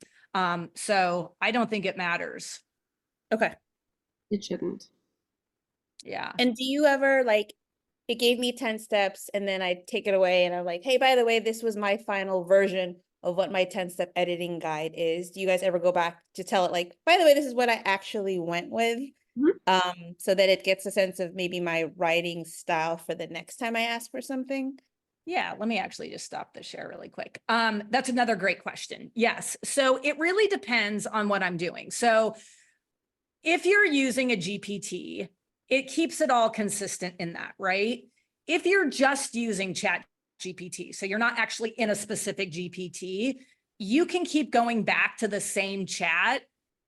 So I don't think it matters. Okay. It shouldn't. Yeah. And do you ever like, it gave me 10 steps and then I take it away and I'm like, hey, by the way, this was my final version of what my 10-step editing guide is. Do you guys ever go back to tell it like, by the way, this is what I actually went with? So that it gets a sense of maybe my writing style for the next time I ask for something? Yeah, let me actually just stop the share really quick. That's another great question. Yes. So it really depends on what I'm doing. So if you're using a GPT, it keeps it all consistent in that, right? If you're just using Chat GPT, so you're not actually in a specific GPT, you can keep going back to the same chat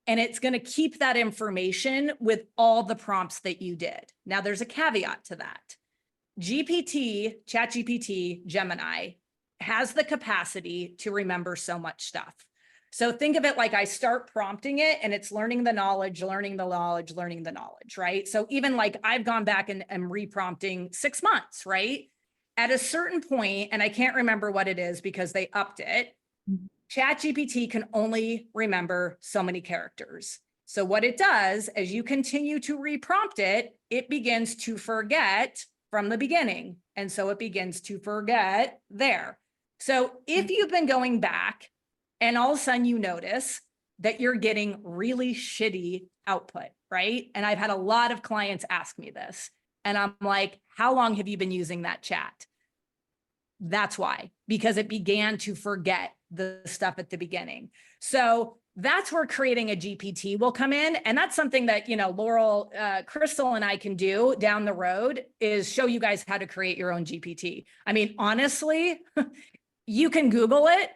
and it's going to keep that information with all the prompts that you did. Now, there's a caveat to that. ChatGPT, Gemini, has the capacity to remember so much stuff. So think of it like I start prompting it and it's learning the knowledge, right? So even like I've gone back and am reprompting 6 months, right? At a certain point, and I can't remember what it is because they upped it, ChatGPT can only remember so many characters. So what it does, as you continue to reprompt it, it begins to forget from the beginning. And so it begins to forget there. So if you've been going back and all of a sudden you notice that you're getting really shitty output, right? And I've had a lot of clients ask me this. And I'm like, how long have you been using that chat? That's why, because it began to forget the stuff at the beginning. So that's where creating a GPT will come in. And that's something that, Laurel, Crystal and I can do down the road is show you guys how to create your own GPT. I mean, honestly, you can Google it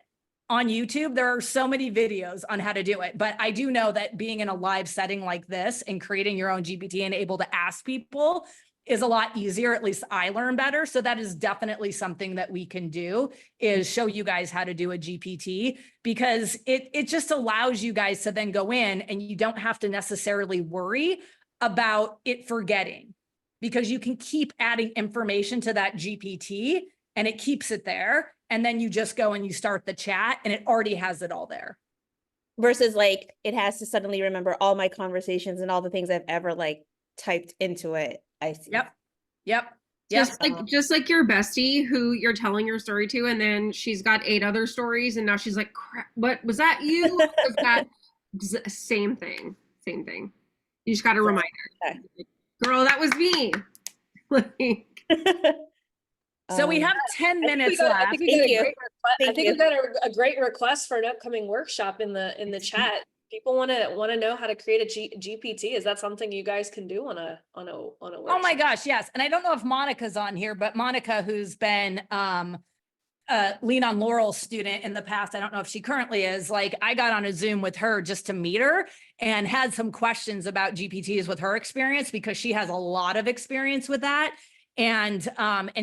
on YouTube. There are so many videos on how to do it. But I do know that being in a live setting like this and creating your own GPT and able to ask people is a lot easier. At least I learn better. So that is definitely something that we can do is show you guys how to do a GPT, because it just allows you guys to then go in and you don't have to necessarily worry about it forgetting, because you can keep adding information to that GPT and it keeps it there. And then you just go and you start the chat and it already has it all there. Versus like, it has to suddenly remember all my conversations and all the things I've ever like typed into it. I see. Yep. Just like your bestie who you're telling your story to, and then she's got 8 other stories, and now she's like, crap, what was that you? Was that same thing? You just got to remind her, girl, that was me. So we have 10 minutes left. I think we got a great request for an upcoming workshop in the chat. People want to know how to create a GPT. Is that something you guys can do on a workshop? Oh my gosh, yes. And I don't know if Monica's on here, but Monica, who's been Lean on Laurel student in the past. I don't know if she currently is. Like, I got on a Zoom with her just to meet her and had some questions about GPTs with her experience, because she has a lot of experience with that. And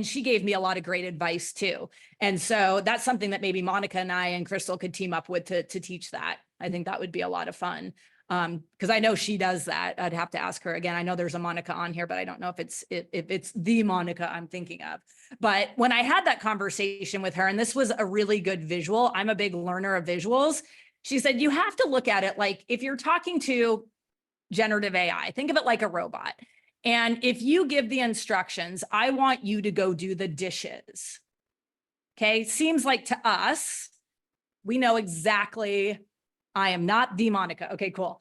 she gave me a lot of great advice too. And so that's something that maybe Monica and I and Crystal could team up with to teach that. I think that would be a lot of fun. Because I know she does that. I'd have to ask her again. I know there's a Monica on here, but I don't know if it's the Monica I'm thinking of. But when I had that conversation with her, and this was a really good visual, I'm a big learner of visuals. She said, you have to look at it like if you're talking to generative AI, think of it like a robot. And if you give the instructions, I want you to go do the dishes. Okay. Seems like to us, we know exactly. I am not the Monica. Okay, cool.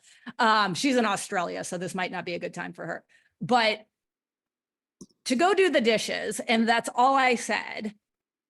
She's in Australia, so this might not be a good time for her. But to go do the dishes, and that's all I said,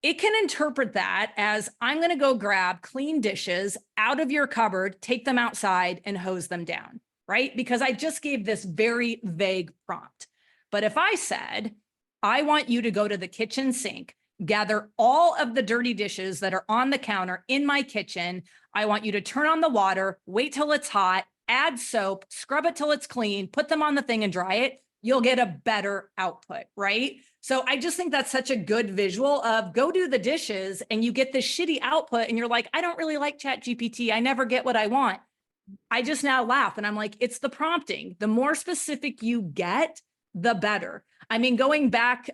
it can interpret that as I'm going to go grab clean dishes out of your cupboard, take them outside, and hose them down, right? Because I just gave this very vague prompt. But if I said, I want you to go to the kitchen sink, gather all of the dirty dishes that are on the counter in my kitchen. I want you to turn on the water, wait till it's hot, add soap, scrub it till it's clean, put them on the thing and dry it. You'll get a better output, right? So I just think that's such a good visual of go do the dishes and you get this shitty output and you're like, I don't really like ChatGPT. I never get what I want. I just now laugh and I'm like, it's the prompting. The more specific you get, the better. I mean, going back,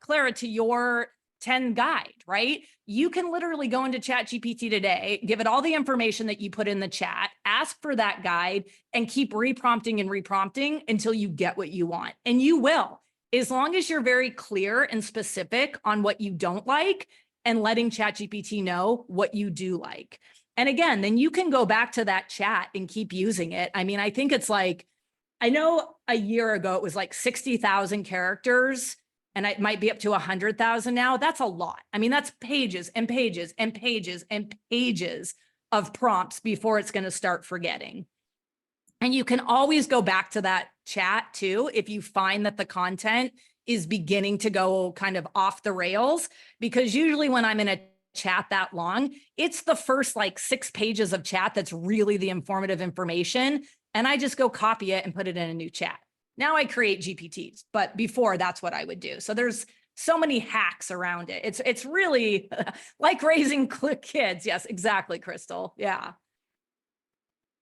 Clara, to your 10 guide, right? You can literally go into ChatGPT today, give it all the information that you put in the chat, ask for that guide, and keep reprompting and reprompting until you get what you want. And you will, as long as you're very clear and specific on what you don't like and letting ChatGPT know what you do like. And again, then you can go back to that chat and keep using it. I mean, I think it's like, I know a year ago, it was like 60,000 characters. And it might be up to 100,000 now. That's a lot. I mean, that's pages and pages and pages and pages of prompts before it's going to start forgetting. And you can always go back to that chat too, if you find that the content is beginning to go kind of off the rails, because usually when I'm in a chat that long, it's the first like 6 pages of chat that's really the informative information. And I just go copy it and put it in a new chat. Now I create GPTs, but before that's what I would do. So there's so many hacks around it. It's really like raising kids. Yes, exactly, Crystal. Yeah.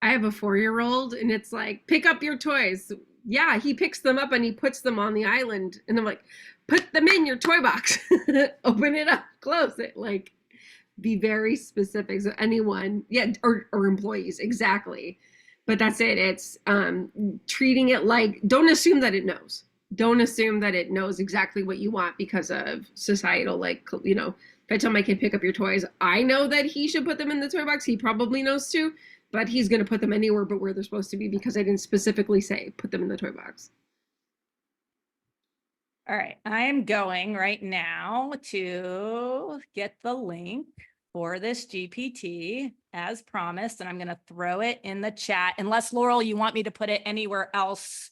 I have a 4-year-old and it's like, pick up your toys. Yeah, he picks them up and he puts them on the island. And I'm like, put them in your toy box. Open it up, close it. Like, be very specific. So anyone, yeah, or employees, exactly. But that's it. It's treating it like, don't assume that it knows. Don't assume that it knows exactly what you want because of societal, like, you know, if I tell my kid, pick up your toys, I know that he should put them in the toy box. He probably knows too, but he's going to put them anywhere but where they're supposed to be because I didn't specifically say, put them in the toy box. All right. I am going right now to get the link for this GPT as promised, and I'm going to throw it in the chat. Unless, Laurel, you want me to put it anywhere else?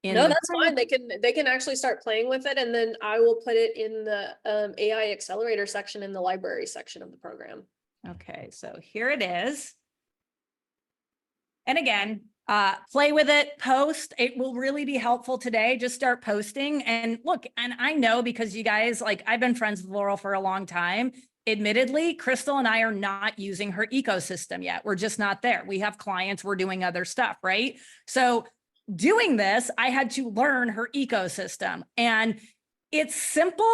No, that's fine. They can actually start playing with it, and then I will put it in the AI accelerator section in the library section of the program. Okay, so here it is. And again, play with it, post. It will really be helpful today. Just start posting. And look, and I know because you guys, like, I've been friends with Laurel for a long time. Admittedly, Crystal and I are not using her ecosystem yet. We're just not there. We have clients, we're doing other stuff, right? So doing this, I had to learn her ecosystem. And it's simple,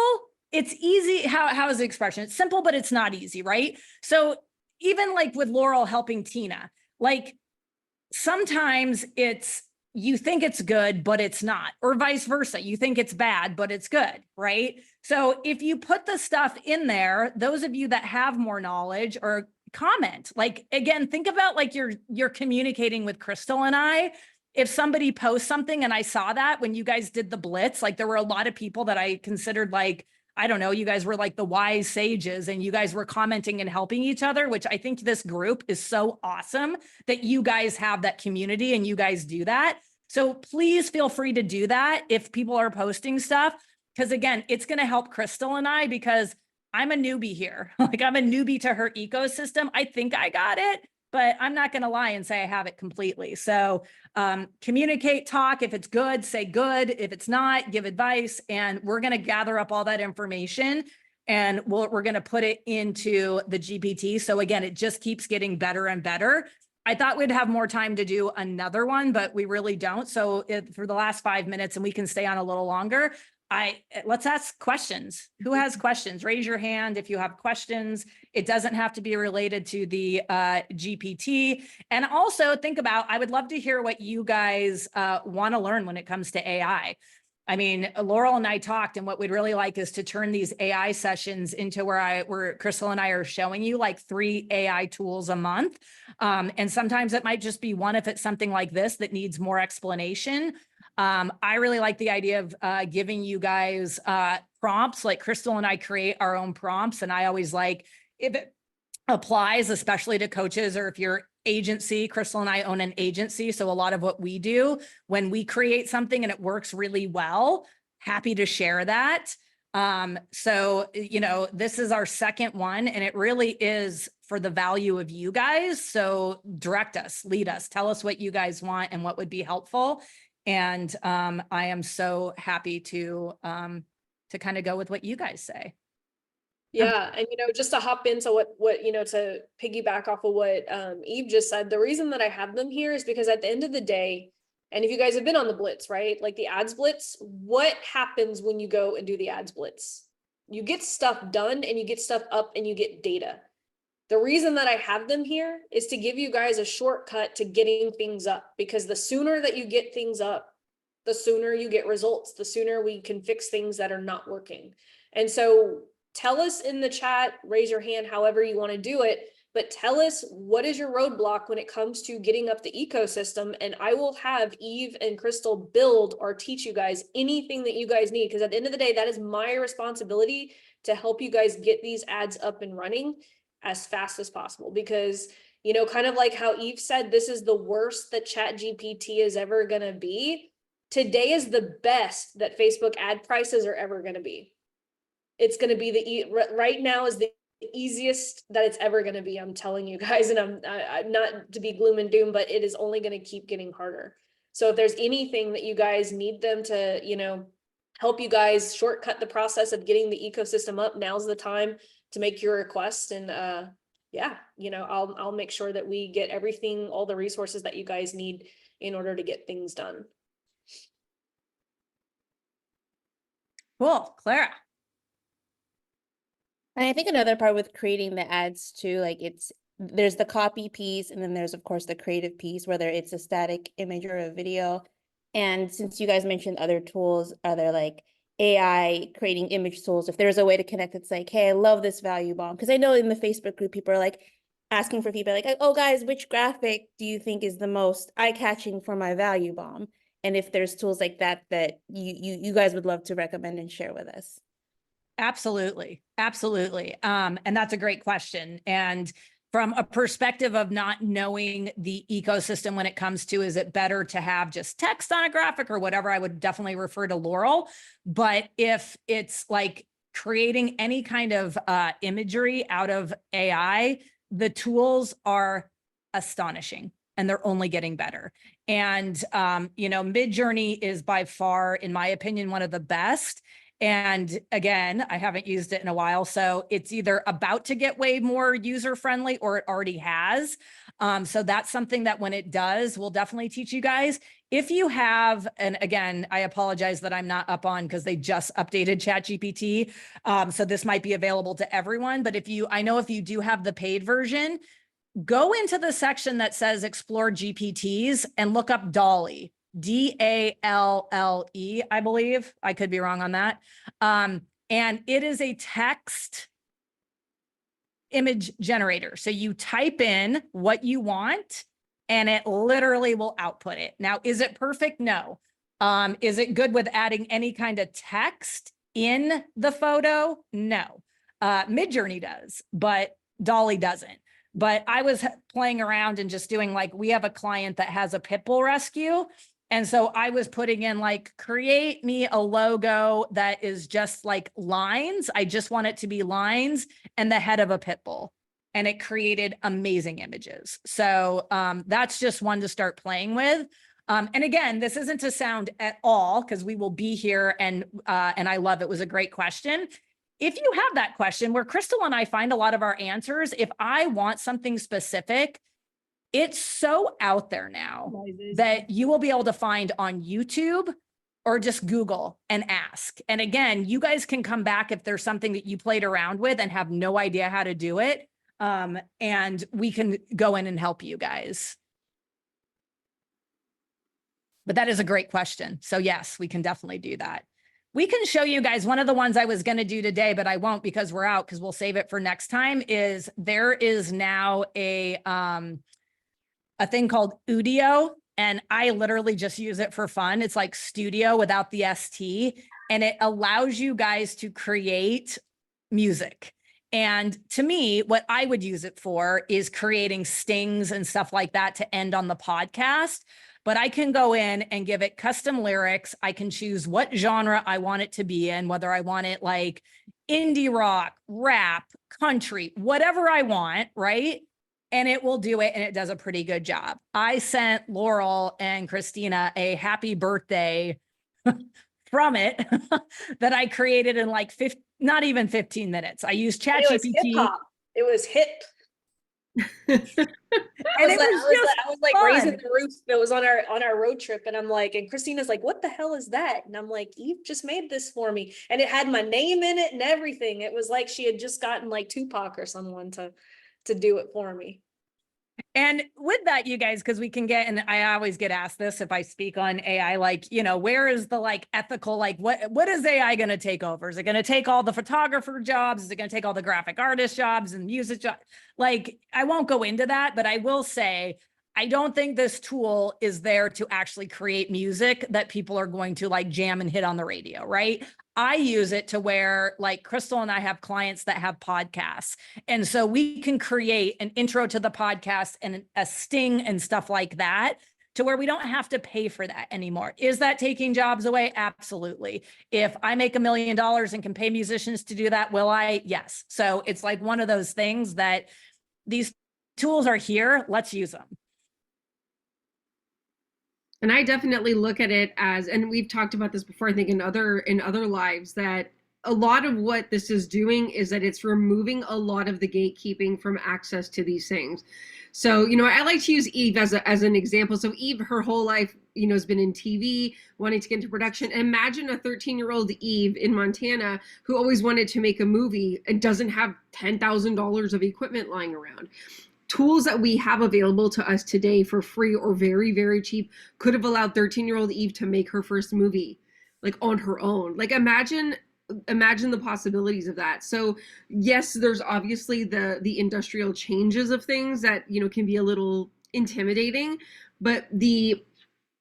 it's easy. How is the expression? It's simple, but it's not easy, right? So even like with Laurel helping Tina, like sometimes it's, you think it's good, but it's not, or vice versa. You think it's bad, but it's good, right? So if you put the stuff in there, those of you that have more knowledge or comment, like, again, think about like you're communicating with Crystal and I. If somebody posts something and I saw that when you guys did the blitz, like there were a lot of people that I considered like, I don't know, you guys were like the wise sages and you guys were commenting and helping each other, which I think this group is so awesome that you guys have that community and you guys do that. So please feel free to do that if people are posting stuff, because again, it's going to help Crystal and I, because I'm a newbie here. Like I'm a newbie to her ecosystem. I think I got it, but I'm not going to lie and say I have it completely. So communicate, talk. If it's good, say good. If it's not, give advice. And we're going to gather up all that information and we're going to put it into the GPT. So again, it just keeps getting better and better. I thought we'd have more time to do another one, but we really don't. So for the last 5 minutes, and we can stay on a little longer, let's ask questions. Who has questions? Raise your hand if you have questions. It doesn't have to be related to the GPT. And also think about, I would love to hear what you guys want to learn when it comes to AI. I mean, Laurel and I talked, and what we'd really like is to turn these AI sessions into where Crystal and I are showing you like 3 AI tools a month. And sometimes it might just be one if it's something like this that needs more explanation. I really like the idea of giving you guys prompts. Like Crystal and I create our own prompts, and I always like, if it applies, especially to coaches, or if you're agency, Crystal and I own an agency. So a lot of what we do when we create something and it works really well, happy to share that. So, you know, this is our second one, and it really is for the value of you guys. So direct us, lead us, tell us what you guys want and what would be helpful. And I am so happy to kind of go with what you guys say. Yeah, and just to hop into what to piggyback off of what Eve just said, the reason that I have them here is because at the end of the day, and if you guys have been on the blitz, right? Like the ads blitz, what happens when you go and do the ads blitz? You get stuff done and you get stuff up and you get data. The reason that I have them here is to give you guys a shortcut to getting things up, because the sooner that you get things up, the sooner you get results, the sooner we can fix things that are not working. And so tell us in the chat, raise your hand, however you want to do it, but tell us what is your roadblock when it comes to getting up the ecosystem, and I will have Eve and Crystal build or teach you guys anything that you guys need, because at the end of the day, that is my responsibility to help you guys get these ads up and running as fast as possible. Because kind of like how Eve said, this is the worst that ChatGPT is ever going to be. Today is the best that Facebook ad prices are ever going to be. It's going to be right now is the easiest that it's ever going to be. I'm telling you guys, and I'm not to be gloom and doom, but it is only going to keep getting harder. So if there's anything that you guys need them to, help you guys shortcut the process of getting the ecosystem up, now's the time to make your request. And I'll make sure that we get everything, all the resources that you guys need in order to get things done. Cool, Clara. And I think another part with creating the ads too, like there's the copy piece, and then there's of course the creative piece, whether it's a static image or a video. And since you guys mentioned other tools, are there like AI creating image tools? If there's a way to connect, it's like, hey, I love this value bomb. Because I know in the Facebook group, people are like asking for feedback, like, oh guys, which graphic do you think is the most eye-catching for my value bomb? And if there's tools like that you guys would love to recommend and share with us. Absolutely. Absolutely. And that's a great question. And from a perspective of not knowing the ecosystem when it comes to, is it better to have just text on a graphic or whatever, I would definitely refer to Laurel. But if it's like creating any kind of imagery out of AI, the tools are astonishing and they're only getting better. And, Midjourney is by far, in my opinion, one of the best. And again, I haven't used it in a while, so it's either about to get way more user-friendly or it already has. So that's something that when it does, we'll definitely teach you guys. If you have, and again, I apologize that I'm not up on because they just updated ChatGPT. So this might be available to everyone, but I know if you do have the paid version, go into the section that says Explore GPTs and look up Dolly. DALLE, I believe. I could be wrong on that. And it is a text image generator. So you type in what you want and it literally will output it. Now, is it perfect? No. Is it good with adding any kind of text in the photo? No. Midjourney does, but Dolly doesn't. But I was playing around and just doing we have a client that has a pit bull rescue. And so I was putting in like, create me a logo that is just like lines. I just want it to be lines and the head of a pit bull. And it created amazing images. So that's just one to start playing with. And again, this isn't to sound at all, because we will be here, and I love it was a great question. If you have that question, where Crystal and I find a lot of our answers, if I want something specific, it's so out there now that you will be able to find on YouTube or just Google and ask. And again, you guys can come back if there's something that you played around with and have no idea how to do it. And we can go in and help you guys. But that is a great question. So yes, we can definitely do that. We can show you guys one of the ones I was going to do today, but I won't because we're out, because we'll save it for next time. Is there is now a thing called Udio, and I literally just use it for fun. It's like studio without the ST, and it allows you guys to create music. And to me, what I would use it for is creating stings and stuff like that to end on the podcast. But I can go in and give it custom lyrics. I can choose what genre I want it to be in, whether I want it like indie rock, rap, country, whatever I want, right? And it will do it, and it does a pretty good job. I sent Laurel and Christina a happy birthday from it that I created in like not even 15 minutes. I used ChatGPT. It was hip. And I was like fun. raising the roof that was on our road trip, and I'm like, and Christina's like, what the hell is that? And I'm like, Eve just made this for me, and it had my name in it and everything. It was like she had just gotten like Tupac or someone to do it for me. And with that, you guys, because we can get, and I always get asked this if I speak on AI, like, you know, where is the like ethical, like what is AI going to take over? Is it going to take all the photographer jobs? Is it going to take all the graphic artist jobs and music jobs? Like, I won't go into that, but I will say, I don't think this tool is there to actually create music that people are going to like jam and hit on the radio, right? I use it to where like Crystal and I have clients that have podcasts. And so we can create an intro to the podcast and a sting and stuff like that to where we don't have to pay for that anymore. Is that taking jobs away? Absolutely. If I make $1 million and can pay musicians to do that, will I? Yes. So it's like one of those things that these tools are here. Let's use them. And I definitely look at it as, and we've talked about this before, I think in other lives, that a lot of what this is doing is that it's removing a lot of the gatekeeping from access to these things. So, you know, I like to use Eve as an example. So Eve, her whole life, you know, has been in TV, wanting to get into production. Imagine a 13-year-old Eve in Montana who always wanted to make a movie and doesn't have $10,000 of equipment lying around. Tools that we have available to us today for free or very, very cheap could have allowed 13-year-old Eve to make her first movie, like on her own. Like imagine the possibilities of that. So yes, there's obviously the industrial changes of things that, you know, can be a little intimidating, but the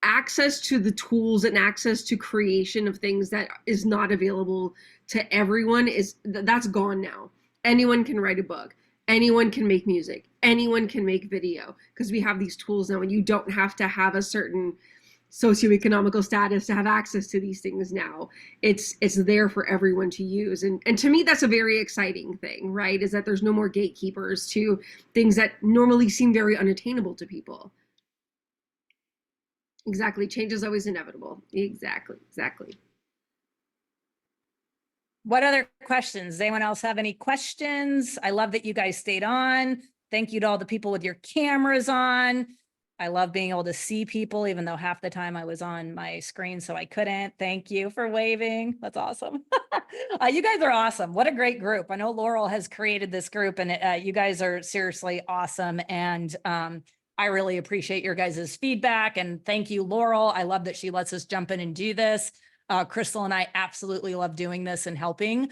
access to the tools and access to creation of things that is not available to everyone that's gone now. Anyone can write a book. Anyone can make music. Anyone can make video, because we have these tools now, and you don't have to have a certain socioeconomical status to have access to these things now. It's there for everyone to use. And to me, that's a very exciting thing, right? Is that there's no more gatekeepers to things that normally seem very unattainable to people. Exactly. Change is always inevitable. Exactly. What other questions? Does anyone else have any questions? I love that you guys stayed on. Thank you to all the people with your cameras on. I love being able to see people, even though half the time I was on my screen, so I couldn't. Thank you for waving. That's awesome. You guys are awesome. What a great group. I know Laurel has created this group, and you guys are seriously awesome. And I really appreciate your guys' feedback. And thank you, Laurel. I love that she lets us jump in and do this. Crystal and I absolutely love doing this and helping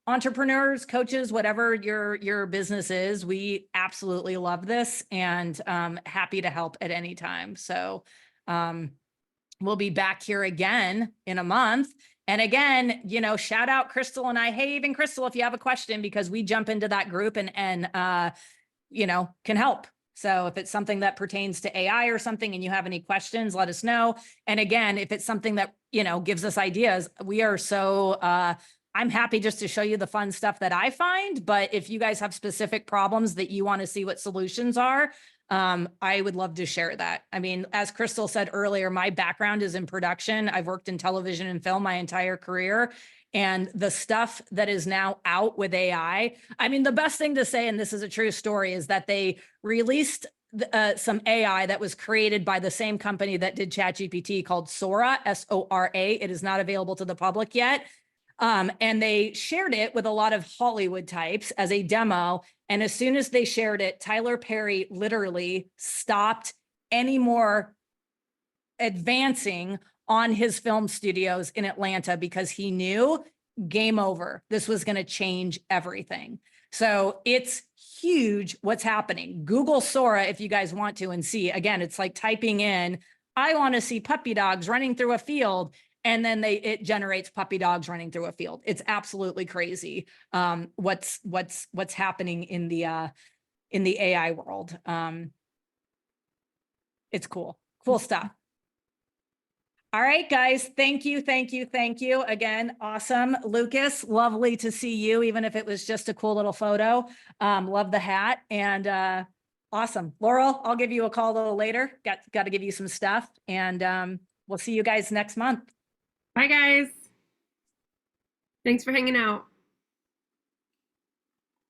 entrepreneurs, coaches, whatever your business is. We absolutely love this, and happy to help at any time. So we'll be back here again in a month. And again, you know, shout out Crystal and I. Hey, even Crystal, if you have a question, because we jump into that group and you know, can help. So if it's something that pertains to AI or something and you have any questions, let us know. And again, if it's something that, you know, gives us ideas, we are so, I'm happy just to show you the fun stuff that I find. But if you guys have specific problems that you want to see what solutions are, I would love to share that. I mean, as Crystal said earlier, my background is in production. I've worked in television and film my entire career. And the stuff that is now out with AI, I mean, the best thing to say, and this is a true story, is that they released some AI that was created by the same company that did ChatGPT called Sora, S-O-R-A. It is not available to the public yet. And they shared it with a lot of Hollywood types as a demo. And as soon as they shared it, Tyler Perry literally stopped any more advancing on his film studios in Atlanta because he knew game over. This was going to change everything. So it's huge what's happening. Google Sora if you guys want to and see. Again, it's like typing in, I want to see puppy dogs running through a field. And then it generates puppy dogs running through a field. It's absolutely crazy. What's happening in the AI world. It's cool stuff. All right, guys. Thank you. Again, awesome. Lucas, lovely to see you, even if it was just a cool little photo. Love the hat and awesome. Laurel, I'll give you a call a little later. Got to give you some stuff and we'll see you guys next month. Bye, guys. Thanks for hanging out.